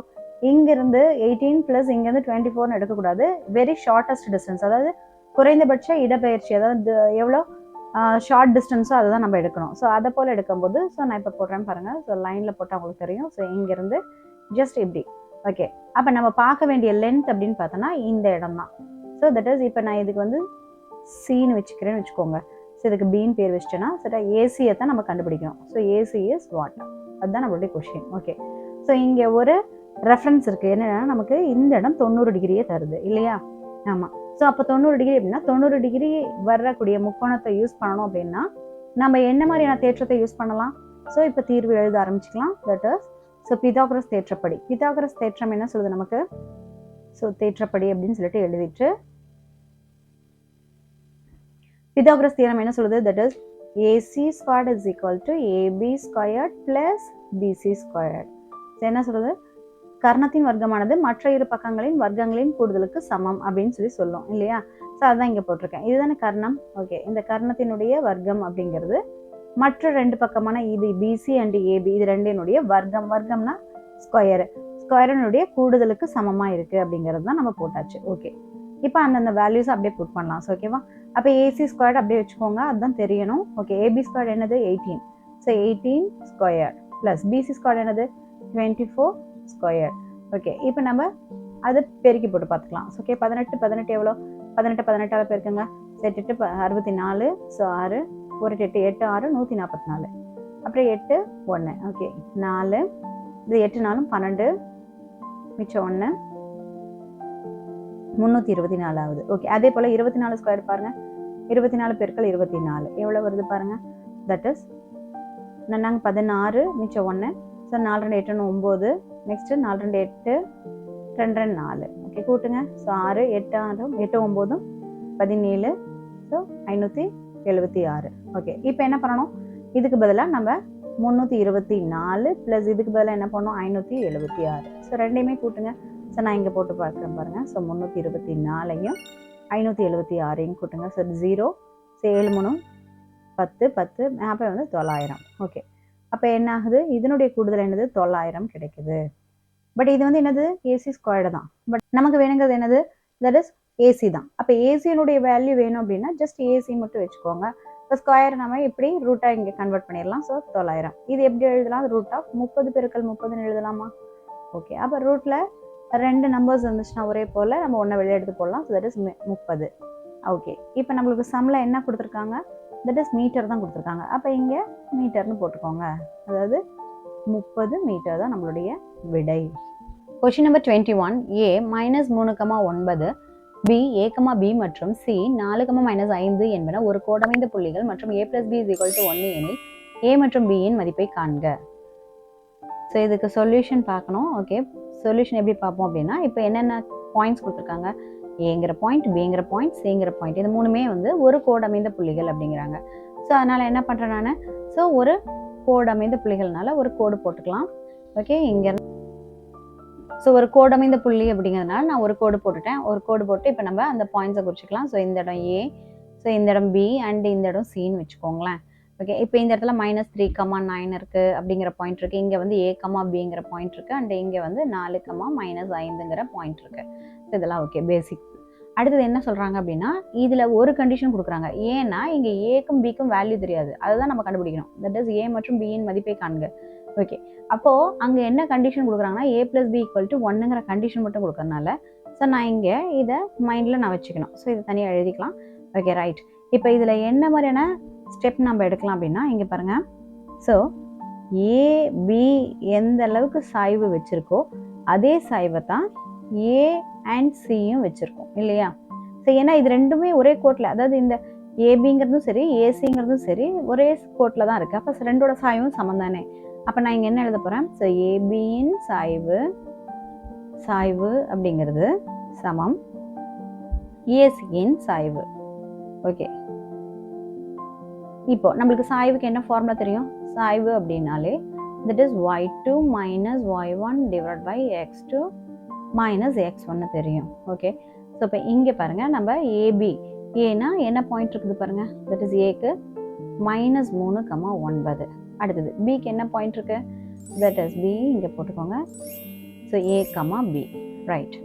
இங்கேருந்து 18 ப்ளஸ் இங்கேருந்து 24 எடுக்கக்கூடாது. வெரி ஷார்ட்டஸ்ட் டிஸ்டன்ஸ், அதாவது குறைந்தபட்ச இடப்பெயர்ச்சி, அதாவது எவ்வளோ ஷார்ட் டிஸ்டன்ஸோ அதை தான் நம்ம எடுக்கணும். ஸோ அதை போல் எடுக்கும்போது ஸோ நான் இப்போ போடுறேன் பாருங்கள். ஸோ லைனில் போட்டால் உங்களுக்கு தெரியும். ஸோ இங்கேருந்து ஜஸ்ட் இப்படி. ஓகே, அப்போ நம்ம பார்க்க வேண்டிய லென்த் அப்படின்னு பார்த்தோன்னா இந்த இடம் தான். ஸோ தட் இஸ் இப்போ நான் இதுக்கு வந்து சின்னு வச்சுக்கிறேன்னு வச்சுக்கோங்க. ஸோ இதுக்கு பின்னு பேர் வச்சுட்டேன்னா சரி, ஏசியை தான் நம்ம கண்டுபிடிக்கணும். ஸோ ஏசி இஸ் வாட், அதுதான் நம்மளுடைய கொஸ்டின். ஓகே, ஸோ இங்கே ஒரு ரெஃபரன்ஸ் இருக்குது. என்னென்னா நமக்கு இந்த இடம் 90 டிகிரியே தருது இல்லையா. ஆமாம். ஸோ அப்போ 90 டிகிரி அப்படின்னா 90 டிகிரி வரக்கூடிய முக்கோணத்தை யூஸ் பண்ணணும் அப்படின்னா நம்ம என்ன மாதிரியான தேற்றத்தை யூஸ் பண்ணலாம். ஸோ இப்போ தீர்வு எழுத ஆரம்பிச்சுக்கலாம். தட் இஸ் ஸோ பித்தாகரஸ் தேற்றப்படி. பித்தாகரஸ் தேற்றம் என்ன சொல்லுது நமக்கு, ஸோ தேற்றப்படி அப்படின்னு சொல்லிட்டு எழுதிட்டு பித்தாகரஸ் தியரம் என்ன சொல்லுது, that is AC squared is equal to AB squared plus BC squared. என்ன சொல்லுது, கர்ணத்தின் வர்க்கமானது மற்ற இரு பக்கங்களின் வர்க்கங்களின் கூடுதலுக்கு சமம் அப்படின்னு சொல்லி சொல்லும் இல்லையா. ஸோ அதான் இங்கே போட்டிருக்கேன். இதுதானே கர்ணம். ஓகே, இந்த கர்ணத்தினுடைய வர்க்கம் அப்படிங்கிறது மற்ற 2 பக்கமான இது பிசி அண்ட் ஏபி இது ரெண்டினுடைய வர்க்கம். வர்க்கம்னா ஸ்கொயரு, ஸ்கொயரினுடைய கூடுதலுக்கு சமமாக இருக்குது அப்படிங்கிறது தான் நம்ம போட்டாச்சு. ஓகே, இப்போ அந்தந்த வேல்யூஸ் அப்படியே புட் பண்ணலாம். ஸோ ஓகேவா, அப்போ ஏசி ஸ்கொயர்ட் அப்படியே வச்சுக்கோங்க, அதுதான் தெரியணும். ஓகே, ஏபி ஸ்கொயர்ட் என்னது 18. So 18 square plus BC squared என்னது 24 ஸ்கொயர். ஓகே, இப்போ நம்ம அதை பெருக்கி போட்டு பார்த்துக்கலாம். ஓகே, 18 எவ்வளோ, 18 பெருக்குங்க. செட் 8 64. ஸோ 6 ஒரு 8 8 6 144. அப்புறம் 8 1. ஓகே, 4 இது 8 4 12 மிச்சம் 1 324 ஆகுது. ஓகே, அதே போல் 24 ஸ்கொயர் பாருங்கள். 24 பெருக்கல் 24 எவ்வளோ வருது பாருங்கள். தட் இஸ் நாங்கள் 16 மிச்சம் 1. ஸோ 4 2 8 9. நெக்ஸ்ட்டு 4 2 8 2 2 4. ஓகே, கூட்டுங்க. ஸோ 6 8 6 8 9 17. ஸோ 576. ஓகே, இப்போ என்ன பண்ணணும், இதுக்கு பதிலாக நம்ம 324 ப்ளஸ் இதுக்கு பதிலாக என்ன பண்ணணும் 576. ஸோ ரெண்டையுமே கூட்டுங்க. ஸோ நான் இங்கே போட்டு பார்க்குறேன் பாருங்கள். ஸோ 324ஐயும் 576ஐயும் கூட்டுங்க. ஸோ 0. ஸோ 7 3 10 10 அப்போ வந்து 900. ஓகே, அப்போ என்ன ஆகுது, இதனுடைய கூடுதல் என்னது 900 கிடைக்குது. பட் இது வந்து என்னது ஏசி ஸ்கொயர்டு தான். பட் நமக்கு வேணுங்கிறது என்னது, தட் இஸ் ஏசி தான். அப்போ ஏசியினுடைய வேல்யூ வேணும் அப்படின்னா ஜஸ்ட் ஏசி மட்டும் வச்சுக்கோங்க. இப்போ ஸ்கொயர் நம்ம இப்படி ரூட்டாக இங்கே கன்வெர்ட் பண்ணிடலாம். ஸோ 900 இது எப்படி எழுதலாம், ரூட் ஆஃப் 30 பெருக்கல் 30ன்னு எழுதலாமா. ஓகே, அப்போ ரூட்டில் 2 நம்பர்ஸ் இருந்துச்சுன்னா ஒரே போல் நம்ம ஒன்றை வெளியே எடுத்து போடலாம். So that is 30. ஓகே, இப்போ நம்மளுக்கு சம்மில் என்ன கொடுத்துருக்காங்க, தட் இஸ் மீட்டர் தான் கொடுத்துருக்காங்க. அப்போ இங்கே மீட்டர்னு போட்டுக்கோங்க. அதாவது 30 மீட்டர் தான் நம்மளுடைய விடை. Question number 21. A -3,9 B A, B மற்றும் C 4,-5 என்பன ஒரு கோடமைந்த புள்ளிகள் மற்றும் A + B = 1 எனில் A மற்றும் B இன் மதிப்பை காண்க. ஸோ இதுக்கு சொல்யூஷன் பார்க்கணும். ஓகே, சொல்யூஷன் எப்படி பார்ப்போம் அப்படின்னா, இப்போ என்னென்ன பாயிண்ட்ஸ் கொடுத்துருக்காங்க, ஏங்கிற பாயிண்ட், பிங்கிற பாயிண்ட், சிங்கிற பாயிண்ட், இது மூணுமே வந்து ஒரு கோடமைந்த புள்ளிகள் அப்படிங்கிறாங்க. ஸோ அதனால் என்ன பண்ணுறேன் நான், ஸோ ஒரு கோடமைந்த புள்ளிகள்னால ஒரு கோடு போட்டுக்கலாம். ஓகே, இங்கே ஸோ ஒரு கோடமைந்த புள்ளி அப்படிங்கிறதுனால நான் ஒரு கோடு போட்டுட்டேன். ஒரு கோடு போட்டு இப்போ நம்ம அந்த பாயிண்ட்ஸை குறிச்சிக்கலாம். ஸோ இந்த இடம் ஏ, ஸோ இந்த இடம் பி அண்ட் இந்த இடம் சின்னு வச்சுக்கோங்களேன். ஓகே, இப்போ இந்த இடத்துல -3,9 இருக்குது அப்படிங்கிற பாயிண்ட் இருக்குது. இங்கே வந்து A, Bங்கிற பாயிண்ட் இருக்குது அண்ட் இங்கே வந்து 4,-5ங்கிற பாயிண்ட் இருக்குது. ஸோ இதெல்லாம் ஓகே, பேசிக். அடுத்தது என்ன சொல்கிறாங்க அப்படின்னா, இதில் ஒரு கண்டிஷன் கொடுக்குறாங்க. ஏன்னா இங்கே ஏக்கும் பிக்கும் வேல்யூ தெரியாது, அதுதான் நம்ம கண்டுபிடிக்கணும். தட் இஸ் ஏ மற்றும் பியின் மதிப்பை காண்க. ஓகே, அப்போது அங்கே என்ன கண்டிஷன் கொடுக்குறாங்கன்னா A + B = 1ங்கிற கண்டிஷன் மட்டும் கொடுக்கறதுனால ஸோ நான் இங்கே இதை மைண்டில் நான் வச்சுக்கணும். ஸோ இதை தனியாக எழுதிக்கலாம். Okay, right. இப்போ இதில் என்ன மாதிரியான ஸ்டெப் நம்ம எடுக்கலாம் அப்படின்னா, இங்கே பாருங்கள். ஸோ AB எந்த அளவுக்கு சாய்வு வச்சுருக்கோ அதே சாய்வை தான் A அண்ட் Cயும் வச்சுருக்கோம் இல்லையா? ஸோ ஏன்னா இது ரெண்டுமே ஒரே கோட்டில், அதாவது இந்த ஏபிங்கிறதும் சரி ஏசிங்கிறதும் சரி ஒரே கோட்டில் தான் இருக்குது. அப்போ ரெண்டோட சாய்வும் சமம் தானே. அப்போ நான் இங்கே என்ன எழுத போகிறேன், ஸோ ஏபியின் சாய்வு அப்படிங்கிறது சமம் ஏசியின் சாய்வு. ஓகே, இப்போ நம்மளுக்கு சாய்வுக்கு என்ன ஃபார்முலா தெரியும், சாய்வு அப்படின்னாலே that is y2 - y1 / x2 - x1 தெரியும். ஓகே, ஸோ இப்போ இங்கே பாருங்கள், நம்ம ஏபி, ஏன்னா என்ன பாயிண்ட் இருக்குது பாருங்கள், தட் இஸ் ஏக்கு -3,9. அடுத்தது பிக்கு என்ன பாயிண்ட் இருக்கு, தட் இஸ் பி, இங்கே போட்டுக்கோங்க. So A, B, right.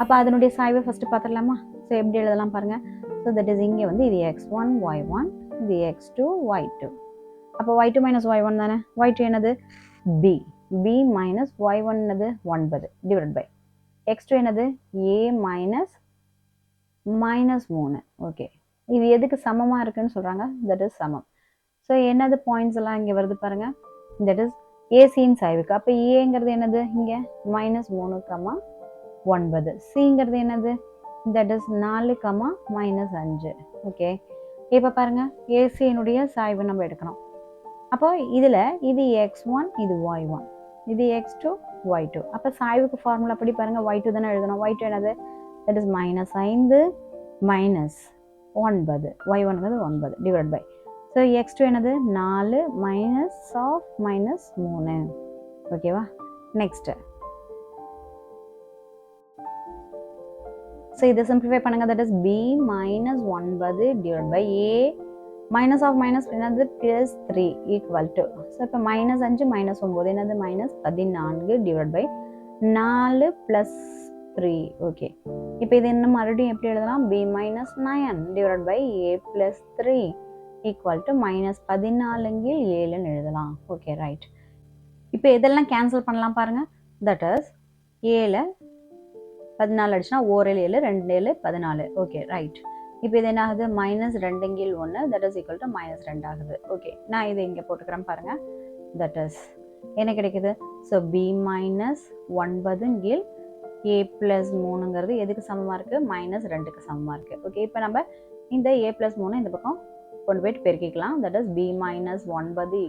அப்போ அதனுடைய சாய்வை ஃபஸ்ட்டு பார்த்துடலாமா? ஸோ எப்படி எழுதலாம் பாருங்கள். ஸோ தட் இஸ் இங்கே வந்து இது x1 y1, இது x2 y2. அப்போ y2 - y1 தானே, y2 என்னது b, b - y1 என்னது 9 / x2 என்னது A -3. ஓகே, இது எதுக்கு சமமாக இருக்குன்னு சொல்கிறாங்க, தட் இஸ் சமம். ஸோ என்னது பாயிண்ட்ஸ் எல்லாம் இங்கே வருது பாருங்கள், தட் இஸ் ஏசியின் சாய்வுக்கு. அப்போ ஏங்கிறது என்னது இங்கே -3,9, சிங்கிறது என்னது தட் இஸ் 4,-5. ஓகே, இப்போ பாருங்கள் ஏசியினுடைய சாய்வு நம்ம எடுக்கணும். அப்போ இதில் இது x1, இது y1, இது x2 y2. அப்போ சாய்வுக்கு ஃபார்முலா படி பாருங்கள், y2 தானே எழுதணும். y2 என்னது தட் இஸ் -5 - 9, y1ங்கிறது 9 / ஸோ x2 என்னது 4 -3. ஓகேவா, நெக்ஸ்ட்டு. ஸோ இதை சிம்பிளிஃபை பண்ணுங்கள். That is b -9 / A -of என்னது +3 = ஸோ இப்போ -5 -9 என்னது -14 / 4 + 3. ஓகே, இப்போ இது என்ன மறுபடியும் எப்படி எழுதலாம், b - 9 / A + 3 = -14/7 எழுதலாம். Okay, right. இப்போ இதெல்லாம் கேன்சல் பண்ணலாம் பாருங்கள். தட் இஸ் ஏல 14 அடிச்சுனா 1 7 2 7 14. Okay, right. இப்போ இது என்ன ஆகுது, -2/1 தட் இஸ் = -2 ஆகுது. ஓகே, நான் இதை இங்கே போட்டுக்கிறேன் பாருங்கள். தட் இஸ் என்ன கிடைக்குது, ஸோ b - 9 A + 3ங்கிறது எதுக்கு சமமாக இருக்குது, -2க்கு சமமாக இருக்குது. ஓகே, இப்போ நம்ம இந்த A + 3 இந்த பக்கம் கொண்டு போயிட்டு பெருக்கிக்கலாம். That is b - 9 = -2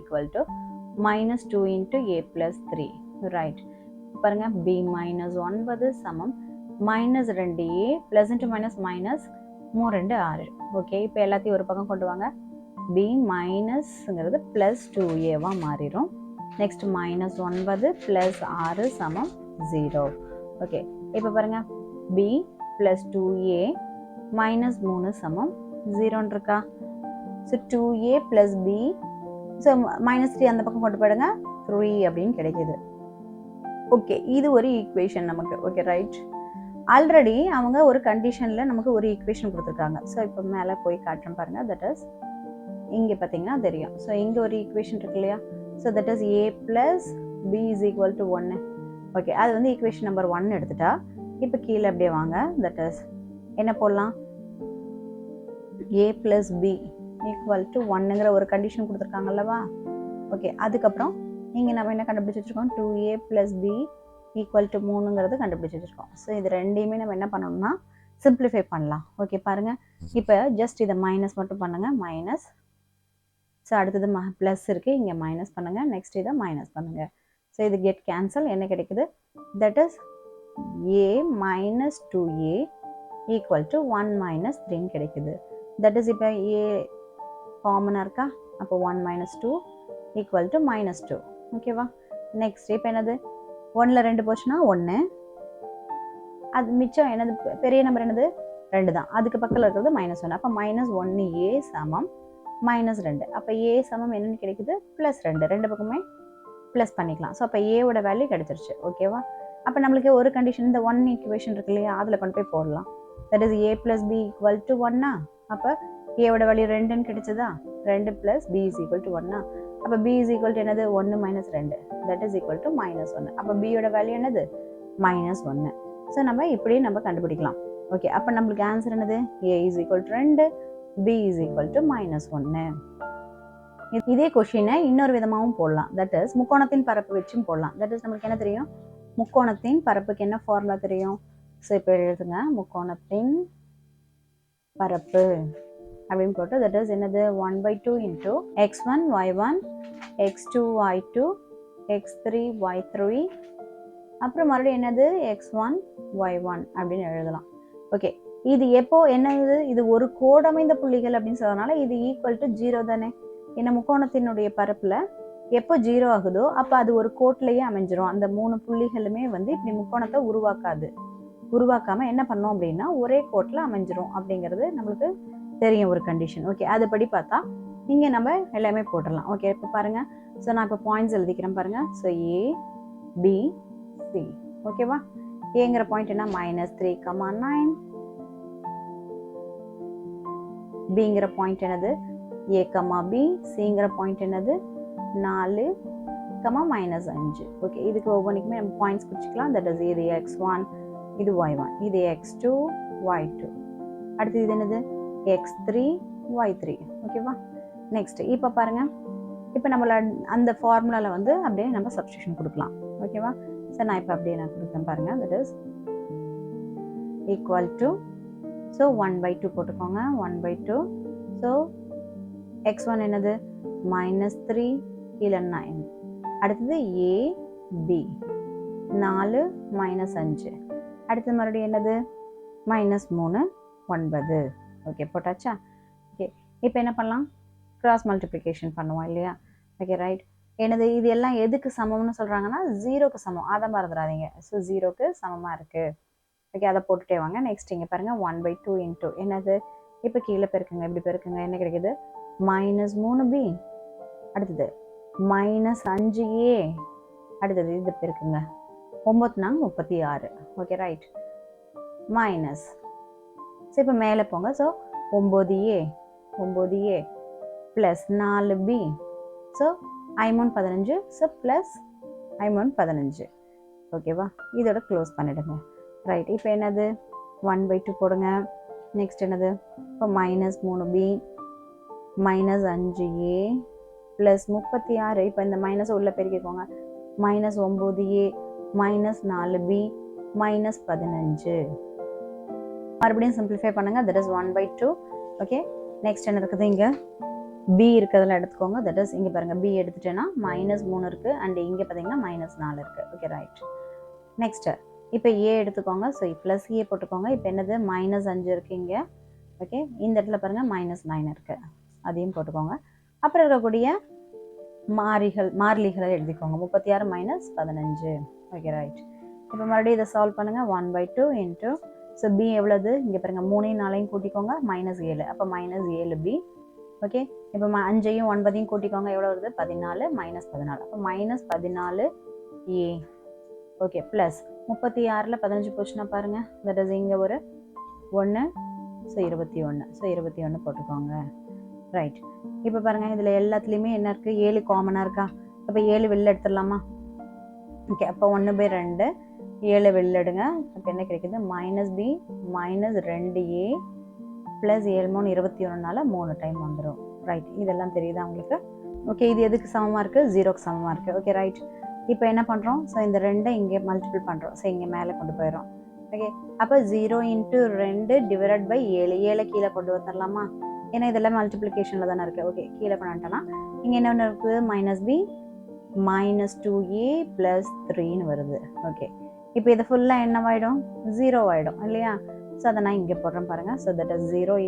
× A + 3. Right. பாருங்க, b - 9 சமம் -2a + × -2 6. ஓகே, இப்போ எல்லாத்தையும் ஒரு பக்கம் கொண்டு வாங்க. b மைனஸ்ங்கிறது +2a மாறிடும். நெக்ஸ்ட் -9 + 6 = 0. ஓகே, இப்போ பாருங்க, b + 2a - 3 = 0 இருக்கா? ஸோ 2a + b, ஸோ -3 அந்த பக்கம் கொண்டு போயிடுங்க, 3 அப்படின்னு கிடைக்கிது. ஓகே, இது ஒரு ஈக்குவேஷன் நமக்கு. Okay, right. ஆல்ரெடி அவங்க ஒரு கண்டிஷனில் நமக்கு ஒரு ஈக்குவேஷன் கொடுத்துருக்காங்க. ஸோ இப்போ மேலே போய் காட்டுறேன் பாருங்கள். தட் இஸ் இங்கே பார்த்தீங்கன்னா தெரியும். ஸோ இங்கே ஒரு ஈக்குவேஷன் இருக்கு இல்லையா? So that is a + b = 1. Okay, அது வந்து ஈக்குவேஷன் நம்பர் 1 எடுத்துட்டா. இப்போ கீழே அப்படியே வாங்க. தட் இஸ் என்ன போடலாம், a + b ஈக்குவல் டு ஒன்னுங்கிற ஒரு கண்டிஷன் கொடுத்துருக்காங்கல்லவா. ஓகே, அதுக்கப்புறம் இங்கே நம்ம என்ன கண்டுபிடிச்சி வச்சுருக்கோம், 2a + b ஈக்குவல் டு 3ங்கிறது கண்டுபிடிச்சி வச்சுருக்கோம். ஸோ இது ரெண்டையுமே நம்ம என்ன பண்ணணும்னா சிம்பிளிஃபை பண்ணலாம். ஓகே பாருங்கள், இப்போ ஜஸ்ட் இதை மைனஸ் மட்டும் பண்ணுங்கள், மைனஸ். ஸோ அடுத்தது ப்ளஸ் இருக்குது, இங்கே மைனஸ் பண்ணுங்கள், நெக்ஸ்ட் இதை மைனஸ் பண்ணுங்கள். ஸோ இது கெட் கேன்சல், என்ன கிடைக்குது, that is a minus 2a equal to 1 minus 3 கிடைக்குது. தட் இஸ் இப்போ a காமனாக இருக்கா, அப்போ 1 minus 2 ஈக்குவல் டு -2. ஓகேவா, நெக்ஸ்ட் இப்போ என்னது, 1ல் 2 போச்சுன்னா 1, அது மிச்சம் என்னது, பெரிய நம்பர் என்னது 2 தான், அதுக்கு பக்கத்தில் இருக்கிறது -1, அப்போ -1a சமம் -2. அப்போ a சமம் என்னன்னு கிடைக்குது, +2. ரெண்டு பக்கமே ப்ளஸ் பண்ணிக்கலாம். ஸோ அப்போ ஏவோட வேல்யூ கிடைச்சிருச்சு. ஓகேவா, அப்போ நம்மளுக்கு ஒரு கண்டிஷன், இந்த 1 ஈக்குவேஷன் இருக்கு இல்லையா, அதில் கொண்டு போய் போடலாம். That is a + b equal to 1. அப்போ ஏவோட வேல்யூ 2ன்னு கிடைச்சதா, 2 + b இஸ் ஈக்குவல் டு 1. அப்போ b இஸ் ஈக்குவல் டு என்னது, 1 - 2, தட் இஸ் ஈக்குவல் டு -1. அப்போ b யோட வேல்யூ என்னது, -1. ஸோ நம்ம இப்படியே நம்ம கண்டுபிடிக்கலாம். ஓகே, அப்போ நம்மளுக்கு ஆன்சர் என்னது, a is equal to 2, b is equal to -1. இதே கொஷினை இன்னொரு விதமாகவும் போடலாம். தட் இஸ் முக்கோணத்தின் பரப்பு வச்சும் போடலாம். தட் இஸ் நம்மளுக்கு என்ன தெரியும், முக்கோணத்தின் பரப்புக்கு என்ன ஃபார்முலா தெரியும். ஸோ இப்போ எழுதுங்க, முக்கோணத்தின் பரப்பு அப்படின்னு போட்டு, தட் இஸ் என்னது, 1/2 into x1 y1 x2 y2 x3 y3 அப்புறம் மறுபடியும் என்னது x1 y1 அப்படின்னு எழுதலாம். ஓகே, இது எப்போ என்னது, இது ஒரு கோடமைந்த புள்ளிகள் அப்படின்னு சொல்றதுனால இது ஈக்குவல் டு 0 தானே. ஏன்னா முக்கோணத்தினுடைய பரப்பில் எப்போ 0 ஆகுதோ அப்போ அது ஒரு கோட்லேயே அமைஞ்சிரும். அந்த 3 புள்ளிகளுமே வந்து இப்படி முக்கோணத்தை உருவாக்காமல் என்ன பண்ணோம் அப்படின்னா ஒரே கோட்டில் அமைஞ்சிரும் அப்படிங்கிறது நம்மளுக்கு தெரியும் ஒரு கண்டிஷன். ஓகே, அதுபடி பார்த்தா இங்கே நம்ம எல்லாமே போட்டுடலாம். ஓகே, இப்போ பாருங்கள், ஸோ நான் இப்போ பாயிண்ட்ஸ் எழுதிக்கிறேன் பாருங்கள். So a b c. ஓகேவா, ஏங்கிற பாயிண்ட் என்ன, -3,9. பிங்கிற பாயிண்ட் என்னது, a, b. சிங்கிற பாயிண்ட் என்னது, 4, -5. ஓகே, இதுக்கு ஒவ்வொன்றுக்குமே நம்ம பாயிண்ட்ஸ் குறிச்சிக்கலாம். தட் இஸ் இது x1, இது y1, இது x2 y2, அடுத்து இது என்னது x3 y3. ஓகேவா, நெக்ஸ்ட் இப்போ பாருங்க, இப்போ நம்மள அந்த ஃபார்முலாவில் வந்து அப்படியே நம்ம சப்ஸ்டியூஷன் கொடுக்கலாம். ஓகேவா, சார் நான் இப்போ அப்படியே நான் கொடுக்குறேன் பாருங்க. That is equal to, so 1/2 போட்டுக்கோங்க, 1/2. ஸோ x1 என்னது -3, கீழே 9. அடுத்தது a b 4 -5. அடுத்து மறுபடியும் என்னது -3 9. ஓகே, போட்டாச்சா. ஓகே, இப்போ என்ன பண்ணலாம், கிராஸ் மல்டிப்ளிகேஷன் பண்ணுவோம் இல்லையா. ஓகே ரைட், என்னது இது எல்லாம் எதுக்கு சமம்னு சொல்கிறாங்கன்னா 0க்கு சமம், அதை மறந்துடாதீங்க. ஸோ 0க்கு சமமாக இருக்குது. ஓகே, அதை போட்டுட்டே வாங்க. நெக்ஸ்ட் இங்கே பாருங்கள், 1/2 இன்ட்டு என்னது, இப்போ கீழே பெருக்குங்க, இப்படி பெருக்குங்க, என்ன கிடைக்குது, -3b. அடுத்தது -5a. அடுத்தது இது பெருக்குங்க, 9 36. Okay right, minus. ஸோ இப்போ மேலே போங்க. So 9a plus 4b. So I3 15. So plus I3 15. ஓகேவா, இதோட க்ளோஸ் பண்ணிடுங்க. ரைட், இப்போ என்னது 1/2 போடுங்க. நெக்ஸ்ட் என்னது, இப்போ -3b -5a ப்ளஸ் 36. இப்போ இந்த மைனஸ் உள்ளே பெருக்கிக்கோங்க, -9a -4b -15. மறுபடியும் சிம்பிளிஃபை பண்ணுங்க. That is 1/2. ஓகே, நெக்ஸ்ட் என்ன இருக்குது, இங்கே b இருக்கிறதுல எடுத்துக்கோங்க. தட் இஸ் இங்கே பாருங்கள், b எடுத்துட்டேன்னா -3 இருக்குது, அண்ட் இங்கே பார்த்தீங்கன்னா -4 இருக்குது. ஓகே ரைட், நெக்ஸ்ட் இப்போ a எடுத்துக்கோங்க. ஸோ ப்ளஸ் a போட்டுக்கோங்க. இப்போ என்னது -5 இருக்குது இங்கே. ஓகே, இந்த இடத்துல பாருங்கள் -9 இருக்குது, அதையும் போட்டுக்கோங்க. அப்புறம் இருக்கக்கூடிய மாறிலிகளை எழுதிக்கோங்க. 36 -15. ஓகே ரைட், இப்போ மறுபடியும் இதை சால்வ் பண்ணுங்கள். 1/2 இன்ட்டு, ஸோ b எவ்வளவு, இங்கே பாருங்கள் 3 4 கூட்டிக்கோங்க, -7. அப்போ -7b. ஓகே, இப்போ 5ஐயும் 9ஐயும் கூட்டிக்கோங்க, எவ்வளோ வருது, 14 -14. அப்போ -14a. ஓகே, ப்ளஸ் 36ல் 15 போச்சுன்னா பாருங்கள், தட் இஸ் இங்கே ஒரு 1. ஸோ 21. ஸோ 21 போட்டுக்கோங்க. ரைட், இப்போ பாருங்கள், இதில் எல்லாத்துலேயுமே என்ன இருக்குது, 7 காமனாக இருக்கா. அப்போ 7 வெளில எடுத்துடலாமா. ஓகே, அப்போ 1/2 7 வெளில எடுங்க. அப்போ என்ன கிடைக்குது, -b -2a ப்ளஸ் 7 3 21னால 3 டைம் வந்துடும். ரைட். இதெல்லாம் தெரியுதா உங்களுக்கு? ஓகே, இது எதுக்கு சமமாக இருக்குது? 0க்கு சமமாக இருக்குது. Okay right. இப்போ என்ன பண்ணுறோம்? ஸோ இந்த 2 இங்கே மல்டிபிள் பண்ணுறோம். ஸோ இங்கே மேலே கொண்டு போயிடும். ஓகே, அப்போ 0 × 2 டிவைடட் பை 7. 7 கீழே கொண்டு வந்துடலாமா? ஏன்னா இதெல்லாம் மல்டிப்ளிகேஷனில் தானே இருக்குது. ஓகே, கீழே கொண்டு வந்துட்டோன்னா இங்கே என்ன இருக்குது? -b -2a + 3ன்னு வருது. ஓகே, இப்போ இது ஃபுல்லாக என்னவாயிடும்? 0 ஆகிடும் இல்லையா? ஸோ அதை நான் இங்கே போடுறேன் பாருங்கள். So that is 0 =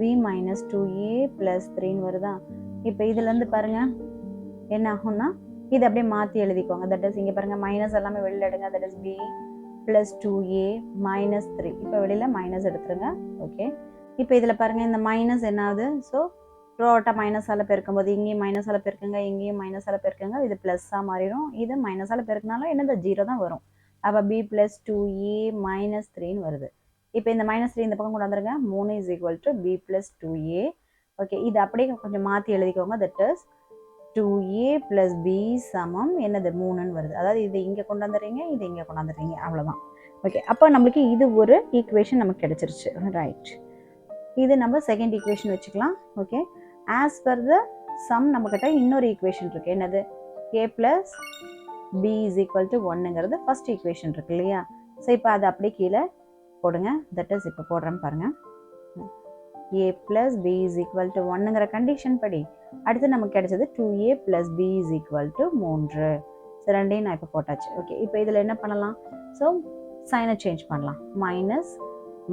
-b -2a + 3ன்னு வருதா? இப்போ இதுலேருந்து பாருங்கள் என்ன ஆகும்னா இது அப்படியே மாற்றி எழுதிக்கோங்க. தட் இஸ் இங்கே பாருங்கள் மைனஸ் எல்லாமே வெளியில் எடுங்க. That is b + 2a - 3. இப்போ வெளியில் மைனஸ் எடுத்துருங்க. ஓகே, இப்போ இதில் பாருங்கள் இந்த மைனஸ் என்ன ஆகுது? ஸோ ரோட்டாக மைனஸால் பெருக்கும்போது இங்கேயும் மைனஸால் பெருக்குங்க, இங்கேயும் மைனஸால் பெருக்குங்க. இது ப்ளஸ்ஸாக மாறிடும். இது மைனஸால் பெருக்கினாலும் என்னது 0 தான் வரும். அப்போ b + 2a - 3ன்னு வருது. இப்போ இந்த -3 இந்த பக்கம் கொண்டு வந்துருங்க. 3 = b + 2a. ஓகே, இது அப்படியே கொஞ்சம் மாற்றி எழுதிக்கோங்க. தட் இஸ் 2a + b சமம் என்னது 3ன்னு வருது. அதாவது இது இங்கே கொண்டு வந்துடுறீங்க, இது இங்கே கொண்டு வந்துடுறீங்க, அவ்வளோதான். ஓகே, அப்போ நம்மளுக்கு இது ஒரு ஈக்குவேஷன் நமக்கு கிடைச்சிருச்சு. ரைட். இது நம்ம செகண்ட் ஈக்குவேஷன் வச்சுக்கலாம். Okay, as per the some நம்மக்கிட்ட இன்னொரு ஈக்குவேஷன் இருக்குது. என்னது? a + b = 1ங்கிறது ஃபர்ஸ்ட் ஈக்குவேஷன் இருக்கு இல்லையா? ஸோ இப்போ அதை அப்படியே கீழே போடுங்க. தட் இஸ் இப்போ போடுறேன்னு பாருங்கள். a + b = 1ங்கிற கண்டிஷன் படி அடுத்து நமக்கு கிடைச்சது 2a + b = 3. ஸோ ரெண்டையும் நான் இப்போ போட்டாச்சு. ஓகே, இப்போ இதில் என்ன பண்ணலாம்? ஸோ சைனை சேஞ்ச் பண்ணலாம். Minus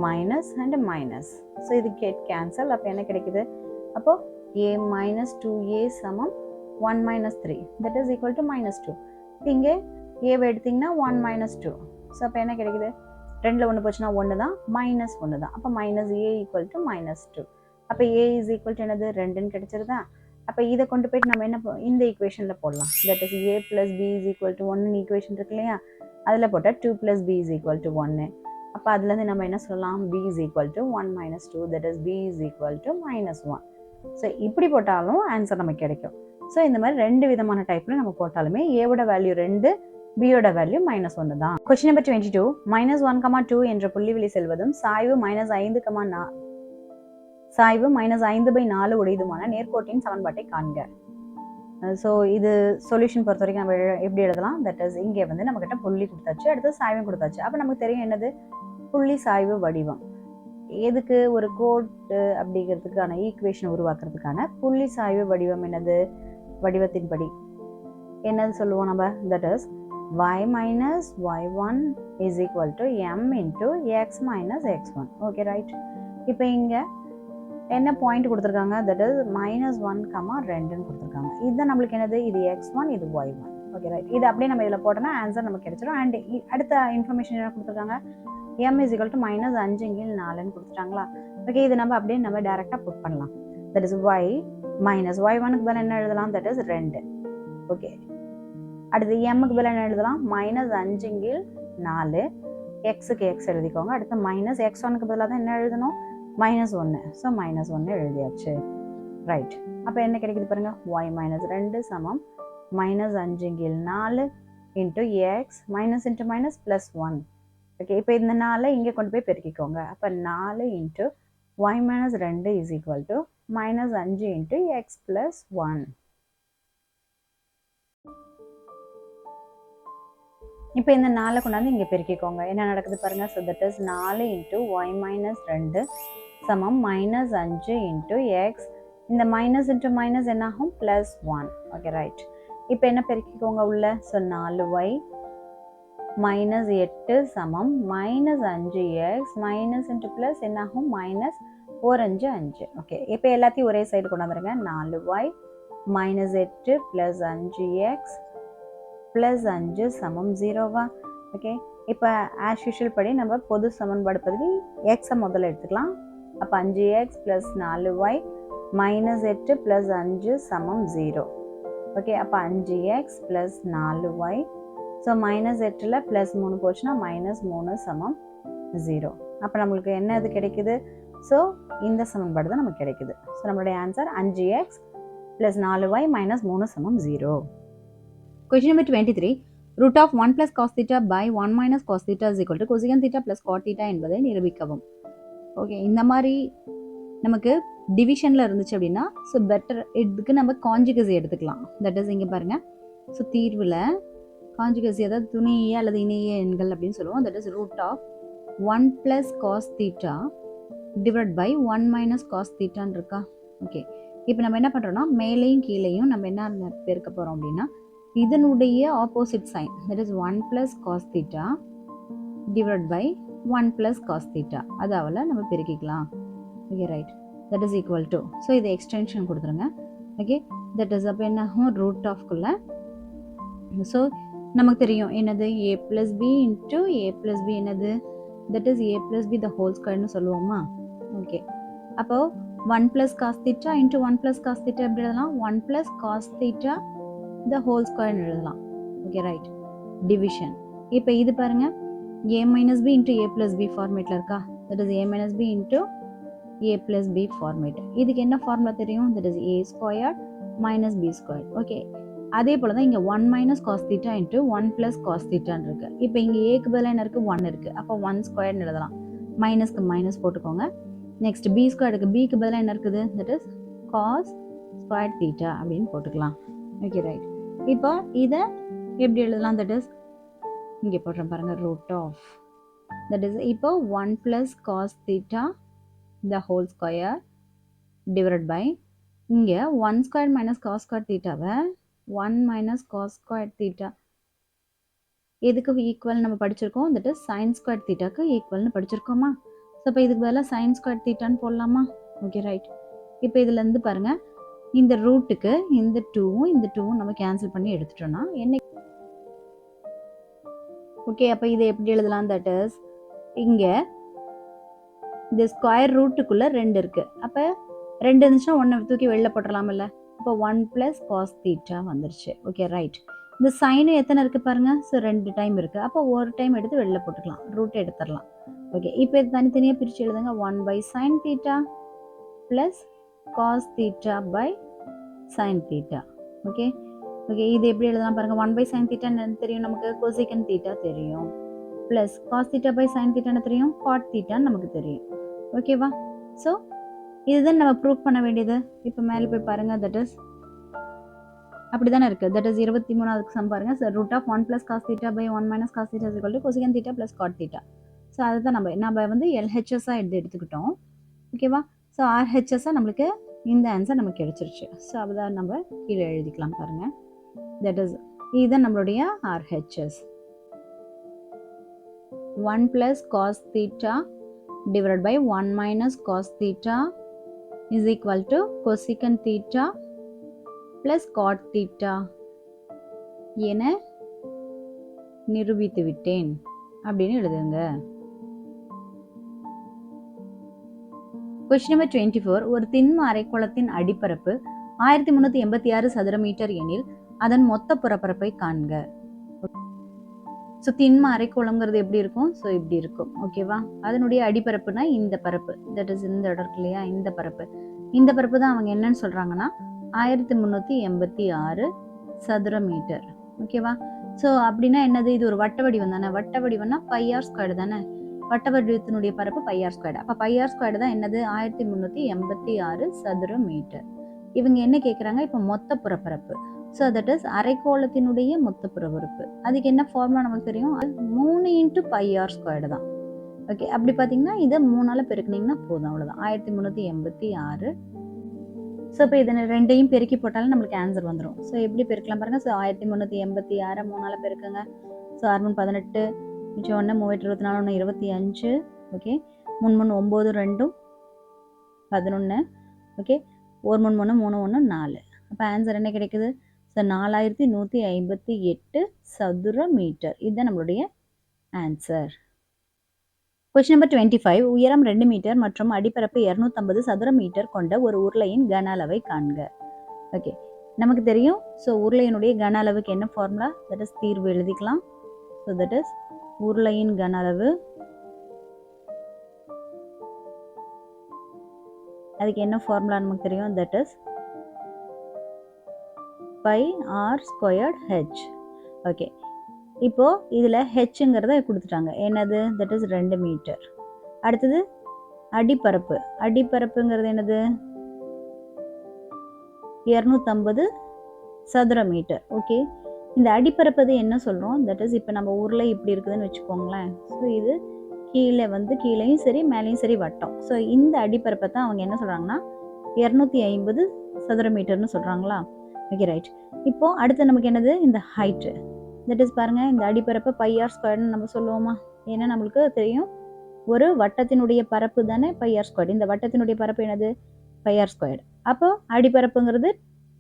minus and minus. So இது கேன்சல். அப்போ என்ன கிடைக்குது? அப்போது a - 2a சமம் 1 - 3. That is equal to -2. இங்கே ஏவை எடுத்திங்கன்னா 1 - 2. ஸோ அப்போ என்ன கிடைக்குது? 2ல் 1 போச்சுன்னா 1 தான், -1 தான். அப்போ -a = -2. அப்போ a = என்னது? 2ன்னு கிடைச்சிருதா? அப்போ இதை கொண்டு போயிட்டு நம்ம என்ன இந்த ஈக்குவேஷனில் போடலாம். தட் இஸ் a + b = 1ன்னு ஈக்குவேஷன் இருக்கு இல்லையா? அதில் போட்டால் 2 + b = 1. அப்போ அதுலேருந்து நம்ம என்ன சொல்லலாம்? b = 1 - 2. That is b = -1. So இப்படி போட்டாலும் ஆன்சர் நமக்கு கிடைக்கும். ஸோ இந்த மாதிரி 2 விதமான டைப்பில் நம்ம போட்டாலுமே ஏவோட வேல்யூ 2, பியோட வேல்யூ -1 தான். Question number 22. -1, 2 என்ற புள்ளிவெளி செல்வதும் சாய்வு -5/4 உடையதுமான நேர்கோட்டின் சமன்பாட்டை காண்க. ஸோ இது சொல்யூஷன் பொறுத்த வரைக்கும் நம்ம எப்படி எழுதலாம்? தட் இஸ் இங்கே வந்து நம்மக்கிட்ட புள்ளி கொடுத்தாச்சு, அடுத்து சாய்வும் கொடுத்தாச்சு. அப்போ நமக்கு தெரியும் என்னது? புள்ளி சாய்வு வடிவம். எதுக்கு? ஒரு கோட்டு அப்படிங்கிறதுக்கான ஈக்குவேஷன் உருவாக்குறதுக்கான புள்ளி சாய்வு வடிவம் என்னது? வடிவத்தின்படி என்னது சொல்லுவோம் நம்ம? That is y - y1 = m × x - x1. Okay right. இப்போ இங்கே என்ன பாயிண்ட் கொடுத்துருக்காங்க? தட் இஸ் -1, 2ன்னு கொடுத்துருக்காங்க. இதுதான் நம்மளுக்கு என்னது? இது x1, இது y1. Okay right. இது அப்படியே நம்ம இதில் போட்டோம்னா ஆன்சர் நமக்கு கிடைச்சிடும். அண்ட் அடுத்த இன்ஃபர்மேஷன் என்ன கொடுத்துருக்காங்க? m = -5/4ன்னு கொடுத்துட்டாங்களா? ஓகே, இது நம்ம அப்படியே நம்ம டேரெக்டாக புட் பண்ணலாம். தட் இஸ் y - y1க்கு பதில் என்ன எழுதலாம்? That is 2. ஓகே, அடுத்து mக்கு பதில் என்ன எழுதலாம்? -5/4. எக்ஸுக்கு எக்ஸ் எழுதிக்கோங்க. அடுத்து -x1க்கு பதிலாக தான் என்ன எழுதணும்? -1. ஸோ -1 எழுதியாச்சு. ரைட். அப்போ என்ன கிடைக்குது பாருங்க? y - 2 சமம் -5/4 × x -× +1. ஓகே, இப்போ இந்த 4 இங்கே கொண்டு போய் பெருக்கிக்கோங்க. அப்போ 4 × y - 2 = -5 × x + 1. இப்போ இந்த 4 கொண்டாந்து இங்கே பெருக்கிக்கோங்க. என்ன நடக்குது பாருங்க? ஸோ தட் இஸ் 4 × y - 2 சமம் -5 × x. இந்த மைனஸ் இன்ட்டு மைனஸ் என்ன ஆகும்? +1. Okay right. இப்போ என்ன பெருக்கிக்கோங்க உள்ள? ஸோ 4y -8 சமம் -5x மைனஸ் இன்ட்டு ப்ளஸ் என்ன ஆகும்? -4 5 5. ஓகே, இப்போ எல்லாத்தையும் ஒரே சைடு கொண்டு வந்துருங்க. 4y -8 + 5x + 5 சமம் 0வா? ஓகே, இப்போ ஆஸ் யூஷுவல் படி நம்ம பொது சமன்பாடு பற்றி எக்ஸை முதல்ல எடுத்துக்கலாம். அப்போ 5x + 4y -8 + 5 சமம் 0. ஓகே, அப்போ 5x + 4y. ஸோ -8ல் +3 போச்சுன்னா -3 சமம் 0. அப்போ நம்மளுக்கு என்ன இது கிடைக்குது? ஸோ இந்த சமன்பாடு தான் நமக்கு கிடைக்குது. ஸோ நம்மளுடைய ஆன்சர் 5x + 4y -3 சமம் 0. Question number 23. Root of 1 + cos θ by 1 - cos θ = cosecant θ + cot θ என்பதை நிரூபிக்கவும். ஓகே, இந்த மாதிரி நமக்கு டிவிஷனில் இருந்துச்சு அப்படின்னா ஸோ பெட்டர் இதுக்கு நம்ம காஞ்சுகசி எடுத்துக்கலாம். தட் இஸ் இங்கே பாருங்கள். ஸோ தீர்வில் காஞ்சுகசி அதாவது துணைய அல்லது இணைய எண்கள் அப்படின்னு சொல்லுவோம். That is root of 1 + cos θ divide by 1 - cos θ இருக்கா. ஓகே, இப்போ நம்ம என்ன பண்ணுறோம்னா மேலேயும் கீழேயும் நம்ம என்ன பெருக்க போகிறோம் அப்படின்னா இதனுடைய opposite sign that is 1 + cos θ divide by 1 + cos θ அதாவது நம்ம பெருக்கிக்கலாம். Okay right, that is equal to so இது எக்ஸ்டென்ஷன் கொடுத்துருங்க. ஓகே, தட் இஸ் அப்போ என்ன ஆகும் ரூட் ஆஃப்குள்ள. ஸோ நமக்கு தெரியும் என்னது a + b into a + b என்னது that is a + b the whole ஸ்கொயர்னு சொல்லுவோமா. ஓகே, அப்போது 1 + cos θ இன்ட்டு 1 + cos θ எப்படி எழுதலாம் 1 + cos θ த ஹோல் ஸ்கொயர்னு எழுதலாம். Okay right, division. இப்போ இது பாருங்கள் a - b into a + b ஃபார்மேட்டில் இருக்கா. That is a - b into a + b format. இதுக்கு என்ன ஃபார்முலா தெரியும் that is a² - b². Okay, அதே போல் தான் இங்கே 1 - cos θ இன்ட்டு 1 + cos θன்னு இருக்குது. இப்போ இங்கே ஏக்கு பதிலாக என்ன இருக்குது 1 இருக்குது. அப்போ 1² எழுதலாம். மைனஸ்க்கு மைனஸ் போட்டுக்கோங்க. நெக்ஸ்ட் b²க்கு பிக்கு பதிலாக என்ன இருக்குது தட் இஸ் cos² θ அப்படின்னு போட்டுக்கலாம். ஓகே ரைட், இப்போ இதை எப்படி எழுதலாம் தட் இஸ் இங்கே போடுறேன் பாருங்கள் ரூட் ஆஃப் தட் இஸ் இப்போ 1 + cos θ the whole square divide by இங்கே 1² - cos² θவை 1 - cos² θ எதுக்கு ஈக்குவல் நம்ம படிச்சிருக்கோம் தட் இஸ் sin² θக்கு ஈக்குவல்னு படிச்சிருக்கோமா. ஸோ இப்போ இதுக்கு பதிலாக sin² θன்னு போடலாமா. ஓகே ரைட், இப்போ இதுலேருந்து பாருங்கள் இந்த ரூட்டுக்கு இந்த 2வும் நம்ம கேன்சல் பண்ணி எடுத்துட்டோம்னா என்ன. ஓகே, அப்போ இதை எப்படி எழுதலாம் தட் இஸ் இங்கே இந்த ஸ்கொயர் ரூட்டுக்குள்ளே 2 இருக்குது. அப்போ 2 இருந்துச்சுன்னா 1 தூக்கி வெளில போட்டுடலாமில்ல. இப்போ 1 + cos θ வந்துருச்சு. ஓகே ரைட், இந்த சைனு எத்தனை இருக்குது பாருங்கள். ஸோ 2 டைம் இருக்குது. அப்போ ஒரு டைம் எடுத்து வெளில போட்டுக்கலாம், ரூட் எடுத்துடலாம். ஓகே, இப்போ இது தனித்தனியாக பிரித்து எழுதுங்க. 1/sin θ plus cos θ by sin θ. Okay okay, இது எப்படி எழுதலாம் பாருங்கள். 1/sin θ என்ன தெரியும் நமக்கு cosecant θ தெரியும். ப்ளஸ் cos θ பை sin θ என்ன தெரியும் cot θன்னு நமக்கு தெரியும். ஓகேவா. ஸோ இதுதான் நம்ம ப்ரூவ் பண்ண வேண்டியது. இப்போ மேலே போய் பாருங்கள் தட் இஸ் அப்படி தானே இருக்குது. தட் இஸ் 23வது சம் பாருங்கள். So root of 1 + cos θ by 1 - cos θ is equal to cosecant θ plus cot θ. So அதை தான் நம்ம வந்து LHSஆக எடுத்துக்கிட்டோம். ஓகேவா. ஸோ RHSஆக நம்மளுக்கு இந்த ஆன்சர் நமக்கு கிடைச்சிருச்சு. ஸோ அதுதான் நம்ம கீழே எழுதிக்கலாம் பாருங்கள். தட் இஸ் இதுதான் நம்மளுடைய RHS. 1 + cos θ divided by 1 - cos θ is equal to cosecant θ plus cot θ என நிரூபித்து விட்டேன் அப்படின்னு எழுதுங்க. Question number 24. ஒரு திண்ம அரைக்கோளத்தின் அடிப்பரப்பு 1386 சதுர மீட்டர் எனில் அதன் மொத்த புறப்பரப்பை காண்க. ஸோ திண்ம அரைக்கோளம்ங்கிறது எப்படி இருக்கும். ஸோ இப்படி இருக்கும். ஓகேவா. அதனுடைய அடிப்பரப்புனா இந்த பரப்பு, தட் இஸ் இந்த இடம் இருக்கு இல்லையா, இந்த பரப்பு தான் அவங்க என்னன்னு சொல்றாங்கன்னா 1386 சதுர மீட்டர். ஓகேவா. ஸோ அப்படின்னா என்னது, இது ஒரு வட்ட வடிவம் தானே. வட்ட வடிவம்னா πr² தானே. வட்ட வடிவத்தினுடைய பரப்பு πr². அப்போ πr² தான் என்னது 1386 சதுர மீட்டர். இவங்க என்ன கேட்குறாங்க, இப்போ மொத்த புறப்பரப்பு. ஸோ தட் இஸ் அரைக்கோளத்தினுடைய மொத்த புறப்பரப்பு. அதுக்கு என்ன ஃபார்முலா நமக்கு தெரியும், 3 × πr² தான். ஓகே, அப்படி பார்த்தீங்கன்னா இதை 3ஆல் பெருக்குனீங்கன்னா போதும், அவ்வளோதான். 1386. ஸோ இப்போ இதை ரெண்டையும் பெருக்கி போட்டாலும் நம்மளுக்கு ஆன்சர் வந்துடும். ஸோ எப்படி பெருக்கலாம் பாருங்கள். ஸோ 1386 3ஆல் பெருக்குங்க. ஸோ 6 18 மிச்சம் 1 3 24 25. ஓகே, 3 3 9 2 11. ஓகே, 1 3 3 3 1 4. அப்போ ஆன்சர் என்ன கிடைக்குது. ஸோ 4158 சதுர மீட்டர். இதுதான் நம்மளுடைய ஆன்சர். Question number 25. உயரம் 2 மீட்டர் மற்றும் அடிப்பரப்பு 250 சதுர மீட்டர் கொண்ட ஒரு உருளையின் கன அளவை காண்க. ஓகே, நமக்கு தெரியும். ஸோ உருளையினுடைய கன அளவுக்கு என்ன ஃபார்முலா, தட் இஸ் தீர்வு எழுதிக்கலாம். ஸோ தட் இஸ் உருளையின் கன அளவு, அதுக்கு என்ன ஃபார்முலா நமக்கு தெரியும், தட் இஸ் πr²h. ஓகே, இப்போது இதில் ஹெச்ங்கிறத கொடுத்துட்டாங்க. என்னது, தட் இஸ் 2 மீட்டர். அடுத்தது அடிப்பரப்பு. அடிப்பரப்புங்கிறது என்னது? 250 சதுர மீட்டர். ஓகே, இந்த அடிப்பரப்பது என்ன சொல்கிறோம்? தட் இஸ் இப்போ நம்ம ஊரில் இப்படி இருக்குதுன்னு வச்சுக்கோங்களேன். ஸோ இது கீழே வந்து கீழேயும் சரி மேலேயும் சரி வட்டம். ஸோ இந்த அடிப்பரப்பை தான் அவங்க என்ன சொல்கிறாங்கன்னா 250 சதுர மீட்டர்னு சொல்கிறாங்களா? Okay right. இப்போது அடுத்து நமக்கு என்னது? இந்த ஹைட்டு. தட் இஸ் பாருங்கள், இந்த அடிப்பரப்பை பையார் ஸ்கொயர்னு நம்ம சொல்லுவோமா? ஏன்னா நம்மளுக்கு தெரியும் ஒரு வட்டத்தினுடைய பரப்பு தானே பையார் ஸ்கொயர். இந்த வட்டத்தினுடைய பரப்பு என்னது? Pi r square. அப்போ அடிப்பரப்புங்கிறது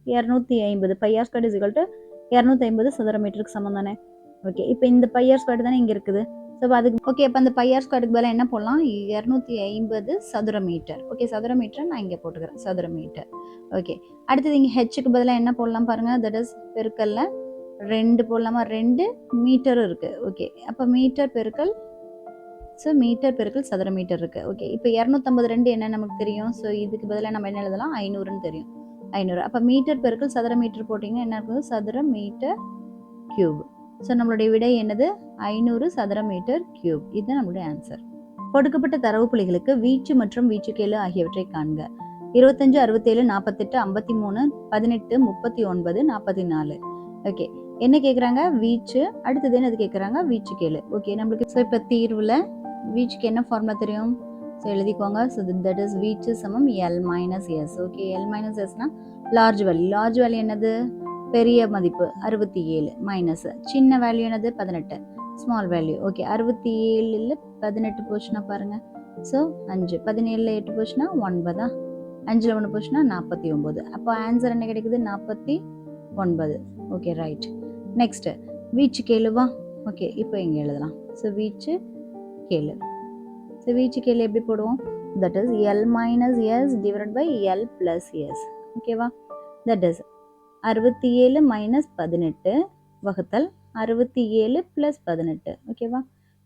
250. Pi r square is equal to 250 சதுர மீட்டருக்கு சமம் தானே? ஓகே, இப்போ இந்த பையார் ஸ்கொயர் தானே இங்கே இருக்குது. ஸோ அதுக்கு ஓகே, இப்போ அந்த பையார் ஸ்கொயருக்கு பதிலாக என்ன போடலாம்? 250 சதுர மீட்டர். ஓகே, சதுர மீட்டர் நான் இங்கே போட்டுக்கிறேன், சதுர மீட்டர். ஓகே, அடுத்தது இங்கே ஹெச்சுக்கு பதிலாக என்ன போடலாம் பாருங்கள். தட் இஸ் பெருக்கல்ல 2 போடலாமா? 2 மீட்டர் இருக்குது. ஓகே, அப்போ மீட்டர் பெருக்கல், ஸோ மீட்டர் பெருக்கல் சதுர மீட்டர் இருக்குது. ஓகே, இப்போ 252 என்ன நமக்கு தெரியும்? ஸோ இதுக்கு பதிலாக நம்ம என்ன எழுதலாம்? 500ன்னு தெரியும். 500. அப்போ மீட்டர் பெருக்கல் சதுர மீட்டர் போட்டிங்கன்னா என்ன இருக்குது? சதுர மீட்டர் கியூப். ஸோ நம்மளுடைய விடை என்னது? 500 சதுர மீட்டர் கியூப். இதுதான் நம்மளுடைய ஆன்சர். கொடுக்கப்பட்ட தரவு புள்ளிகளுக்கு வீச்சு மற்றும் வீச்சுக்கேளு ஆகியவற்றை காண்க. 25, 67, 48, 53, 18, 39, 44. ஓகே, என்ன கேட்குறாங்க? வீச்சு. அடுத்தது என்னது கேட்குறாங்க? வீச்சுக்கேளு. ஓகே, நம்மளுக்கு ஸோ இப்போ தீர்வில் வீச்சுக்கு என்ன ஃபார்முலா தெரியும்? ஸோ எழுதிக்கோங்க. ஸோ தட் இஸ் வீச்சு சமம் L minus S. Okay, L minus எஸ்னா லார்ஜ் வேல்யூ. லார்ஜ் வேல்யூ என்னது? பெரிய மதிப்பு 67 மைனஸ் சின்ன வேல்யூ என்னது? 18 ஸ்மால் வேல்யூ. ஓகே, 67ல் 18 போச்சுன்னா பாருங்கள். ஸோ 5, 17ல் 8 போச்சுன்னா 9, 5ல் 1 போச்சுன்னா 49. அப்போ ஆன்சர் என்ன கிடைக்குது? 49. Okay right. நெக்ஸ்ட்டு வீச்சு கேளுவா. ஓகே, இப்போ இங்கே எழுதலாம். ஸோ வீச்சு கேளு. ஸோ வீச்சு கேளு எப்படி போடுவோம்? That is L minus S divide by L plus S. ஓகேவா? தட் இஸ் 67 மைனஸ் 18 வகுத்தல் 67 ப்ளஸ் 18. ஓகேவா?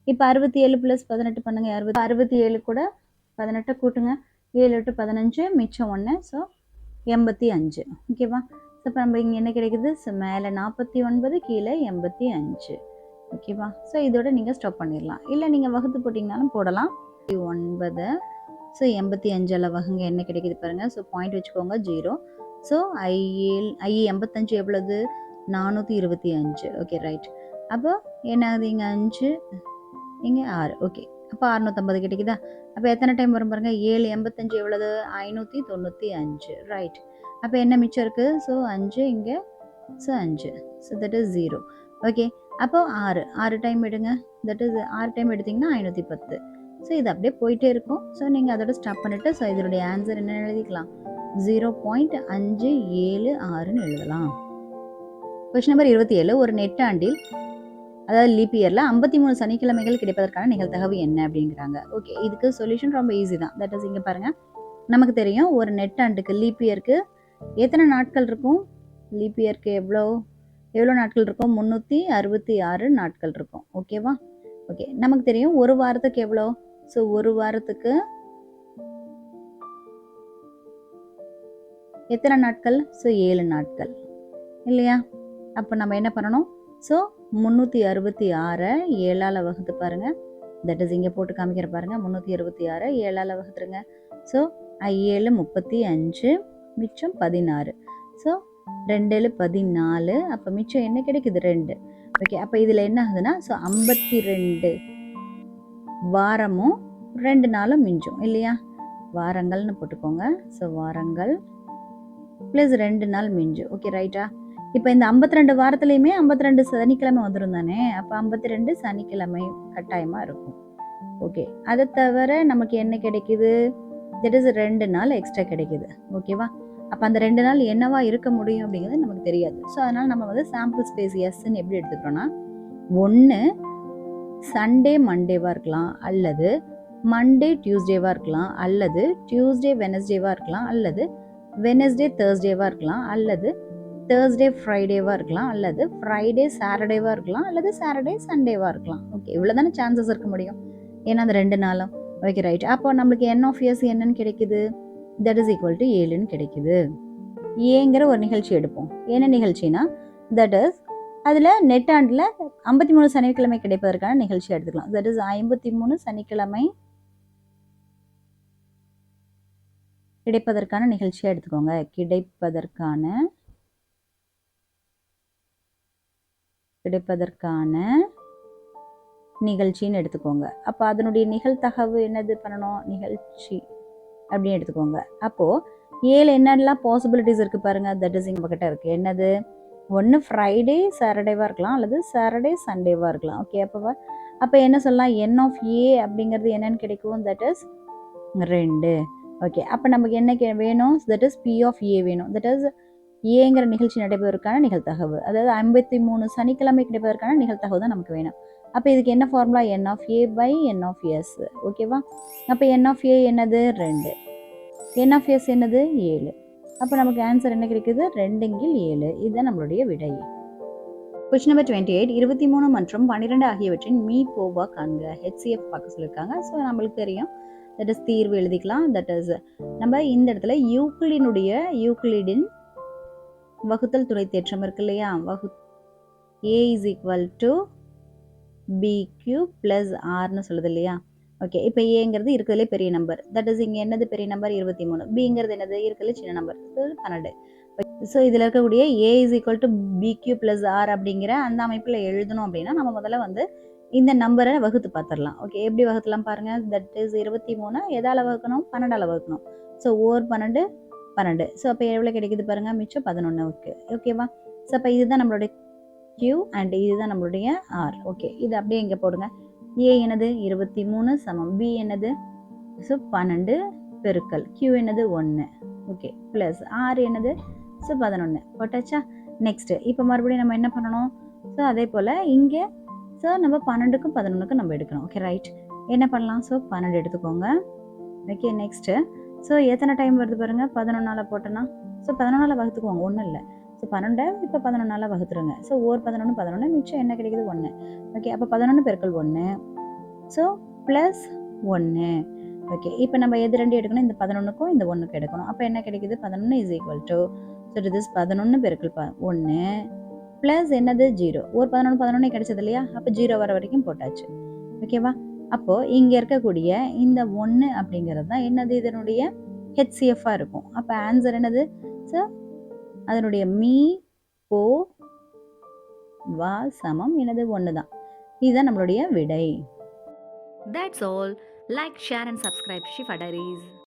இப்போ 67 ப்ளஸ் 18 பண்ணுங்க. 67 கூட 18 கூட்டுங்க. 7 8 15 மிச்சம் 1. ஸோ 85. ஓகேவா? ஸோ இப்போ நம்ம இங்கே என்ன கிடைக்குது? ஸோ மேலே 49, கீழே 85. ஓகேவா? ஸோ இதோட நீங்கள் ஸ்டாப் பண்ணிடலாம். இல்லை நீங்கள் வகுத்து போட்டிங்கனாலும் போடலாம். 9. ஸோ 85 வகுங்க. என்ன கிடைக்குது பாருங்கள். ஸோ பாயிண்ட் வச்சுக்கோங்க, 0. ஸோ ஐ 85 எவ்வளவு? 425. Okay right. அப்போ என்ன ஆகுது? இங்கே 5, இங்கே 6. ஓகே, அப்போ 650 கிடைக்குதா? அப்போ எத்தனை டைம் வரும் பாருங்கள். 7 85 எவ்வளவு? 595. ரைட். அப்போ என்ன மிச்சம் இருக்குது? ஸோ 5 இங்கே. So 5. So that is 0. Okay, அப்போ 6 டைம் எடுங்க. தட் இஸ் 6 டைம் எடுத்திங்கன்னா 510. ஸோ இது அப்படியே போயிட்டே இருக்கும். ஸோ நீங்கள் அதோட ஸ்டாப் பண்ணிவிட்டு ஸோ இதனுடைய ஆன்சர் என்ன எழுதிக்கலாம்? 0.576ன்னு எழுதலாம். Question number 27. ஒரு நெட்டாண்டில், அதாவது லீப் இயரில் 53 சனிக்கிழமைகள் கிடைப்பதற்கான நிகழ்தகவு என்ன அப்படிங்கிறாங்க. ஓகே, இதுக்கு சொல்யூஷன் ரொம்ப ஈஸி தான். தட் இஸ் இங்கே பாருங்கள், நமக்கு தெரியும் ஒரு நெட்டாண்டுக்கு லீப் இயருக்கு எத்தனை நாட்கள் இருக்கும்? லீப் இயருக்கு எவ்வளோ நாட்கள் இருக்கும்? 366 நாட்கள் இருக்கும். ஓகேவா? ஓகே, நமக்கு தெரியும் ஒரு வாரத்துக்கு எவ்வளோ? ஸோ ஒரு வாரத்துக்கு எத்தனை நாட்கள்? ஸோ 7 நாட்கள் இல்லையா? அப்போ நம்ம என்ன பண்ணணும்? ஸோ 366 7ஆல் வகுத்து பாருங்கள். தட் இஸ் இங்கே போட்டு காமிக்கிற பாருங்கள். 366 7ஆல் வகுத்துருங்க. ஸோ 7 35 மிச்சம் 16. ஸோ 2 14. அப்போ மிச்சம் என்ன கிடைக்குது? 2. ஓகே, அப்போ இதில் என்ன ஆகுதுன்னா ஸோ 52 வாரமும் 2 நாளும் மிஞ்சும் இல்லையா? வாரங்கள்னு போட்டுக்கோங்க. ஸோ வாரங்கள் ப்ளஸ் 2 நாள் மிஞ்சும். ஓகே ரைட்டா? இப்போ இந்த 52 வாரத்துலையுமே 52 சனிக்கிழமை வந்துடும் தானே? அப்போ 52 சனிக்கிழமை கட்டாயமாக இருக்கும். ஓகே, அதை தவிர நமக்கு என்ன கிடைக்குது? தட் இஸ் 2 நாள் எக்ஸ்ட்ரா கிடைக்குது. ஓகேவா? அப்போ அந்த 2 நாள் என்னவா இருக்க முடியும் அப்படிங்கிறது நமக்கு தெரியாது. ஸோ அதனால் நம்ம வந்து சாம்பிள் ஸ்பேஸ் எஸ்ன்னு எப்படி எடுத்துக்கிறோன்னா, ஒன்று சண்டே மண்டேவாக இருக்கலாம், அல்லது மண்டே டியூஸ்டேவாக இருக்கலாம், அல்லது டியூஸ்டே வெனஸ்டேவாக இருக்கலாம், அல்லது வெனஸ்டே தேர்ஸ்டேவாக இருக்கலாம், அல்லது தேர்ஸ்டே ஃப்ரைடேவாக இருக்கலாம், அல்லது ஃப்ரைடே சாட்டர்டேவாக இருக்கலாம், அல்லது சாட்டர்டே சண்டேவாக இருக்கலாம். ஓகே, இவ்வளோ தானே சான்சஸ் இருக்க முடியும். ஏன்னா அந்த 2 நாளும். Okay right. அப்போ நம்மளுக்கு n ஆஃப் எஸ் என்னன்னு கிடைக்குது? தட் இஸ் ஈக்குவல் டு 7ன்னு கிடைக்குது. ஏங்கிற ஒரு நிகழ்ச்சி எடுப்போம். என்ன நிகழ்ச்சினா, தட் இஸ் அதில் நெட்டாண்டில் 53 சனிக்கிழமை கிடைப்பதற்கான நிகழ்ச்சி எடுத்துக்கலாம். தட் இஸ் 53 சனிக்கிழமை கிடைப்பதற்கான நிகழ்ச்சியாக எடுத்துக்கோங்க. கிடைப்பதற்கான நிகழ்ச்சின்னு எடுத்துக்கோங்க. அப்போ அதனுடைய நிகழ்தகவு என்னது பண்ணணும்? நிகழ்ச்சி அப்படின்னு எடுத்துக்கோங்க. அப்போது ஏழு என்னெல்லாம் பாசிபிலிட்டிஸ் இருக்குது பாருங்கள். தட் இஸ் நம்ம கிட்ட இருக்குது. என்னது? ஒன்று ஃப்ரைடே சாட்டர்டேவாக இருக்கலாம், அல்லது சாட்டர்டே சண்டேவாக இருக்கலாம். ஓகே, அப்போ என்ன சொல்லலாம்? என் ஆஃப் ஏ அப்படிங்கிறது என்னன்னு கிடைக்கும்? That is 2. ஓகே, அப்போ நமக்கு என்ன வேணும்? தட் இஸ் பி ஆஃப் ஏ வேணும். தட் இஸ் ஏங்கிற நிகழ்ச்சி நடைபெறுவதற்கான நிகழ்தகவு, அதாவது 53 சனிக்கிழமை கிடைப்பதற்கான நிகழ்தகவு தான் நமக்கு வேணும். அப்போ இதுக்கு என்ன formula? N of A by N of S. ஓகேவா? அப்போ என் ஆஃப் ஏ என்னது? 2. என் ஆஃப் எஸ் என்னது? 7. அப்போ நமக்கு ஆன்சர் என்ன கிடைக்குது? 2/7. இதுதான் நம்மளுடைய விடை. Question number 28. 23 மற்றும் 12 ஆகியவற்றின் மீ போவா காண்க. HCF பார்க்க சொல்லியிருக்காங்க. ஸோ நம்மளுக்கு தெரியும், தட் இஸ் தீர்வு எழுதிக்கலாம். தட் இஸ் நம்ம இந்த இடத்துல யூக்ளிடின் வகுத்தல் துணை தேற்றம் இருக்கு இல்லையா? A is equal to BQ + Rன்னு சொல்லுது இல்லையா? ஓகே, இப்போ ஏங்கிறது இருக்கிறதுலே பெரிய நம்பர். தட் இஸ் இங்கே என்னது பெரிய நம்பர்? 23. பிங்கிறது என்னது? இருக்கிறதுல சின்ன நம்பர் 12. ஸோ இதில் இருக்கக்கூடிய A is equal to BQ + R அப்படிங்கிற அந்த அமைப்பில் எழுதணும் அப்படின்னா நம்ம முதல்ல வந்து இந்த நம்பரை வகுத்து பார்த்துடலாம். ஓகே, எப்படி வகுத்துலாம் பாருங்கள். தட் இஸ் 23 எதால் வகுக்கணும்? 12ஆல் வகுக்கணும். ஸோ 12 12. ஸோ அப்போ எவ்வளோ கிடைக்குது பாருங்கள்? மிச்சம் 11 இருக்கு. ஓகேவா? ஸோ அப்போ இதுதான் நம்மளுடைய Q அண்ட் இதுதான் நம்மளுடைய R. ஓகே, இது அப்படியே இங்கே போடுங்க. A என்னது? 23 சமம் B என்னது? ஸோ 12 பெருக்கல் Q என்னது? 1. ஓகே, ப்ளஸ் R என்னது? ஸோ 11 போட்டாச்சா? நெக்ஸ்ட்டு இப்போ மறுபடியும் நம்ம என்ன பண்ணணும்? ஸோ அதே போல் இங்கே ஸோ நம்ம 12க்கும் 11க்கும் நம்ம எடுக்கணும். Okay, right. என்ன பண்ணலாம்? ஸோ 12 எடுத்துக்கோங்க. ஓகே, நெக்ஸ்ட்டு ஸோ எத்தனை டைம் வருது பாருங்கள்? 11ஆல் போட்டோன்னா ஸோ 11ஆல் வகுத்துக்குவோங்க, ஒன்றும் இல்லை. ஸோ 12 இப்போ 11ஆல் வகுத்துருங்க. ஸோ 11 11 மிச்சம் என்ன கிடைக்குது? 1. ஓகே, அப்போ 11 பெருக்கல் 1 ஸோ ப்ளஸ் 1. ஓகே, இப்போ நம்ம எது 2 எடுக்கணும்? இந்த 11க்கும் இந்த 1க்கும் எடுக்கணும். அப்போ என்ன கிடைக்குது? 11 is equal to so it is 11 பெருக்கல் 1 ப்ளஸ் என்னது? 0. ஒரு 11 11 கிடைச்சது இல்லையா? அப்போ 0 வர வரைக்கும் போட்டாச்சு. ஓகேவா? அப்போது இங்கே இருக்கக்கூடிய இந்த 1 அப்படிங்கிறது தான் என்னது? இதனுடைய HCF-ஆக இருக்கும். அப்போ ஆன்சர் என்னது? ஸோ அதனுடைய மீ போ வா சமம் என்னது? 1 தான். இதுதான் நம்மளுடைய விடை. That's all. Like, share and subscribe Shifa Diaries.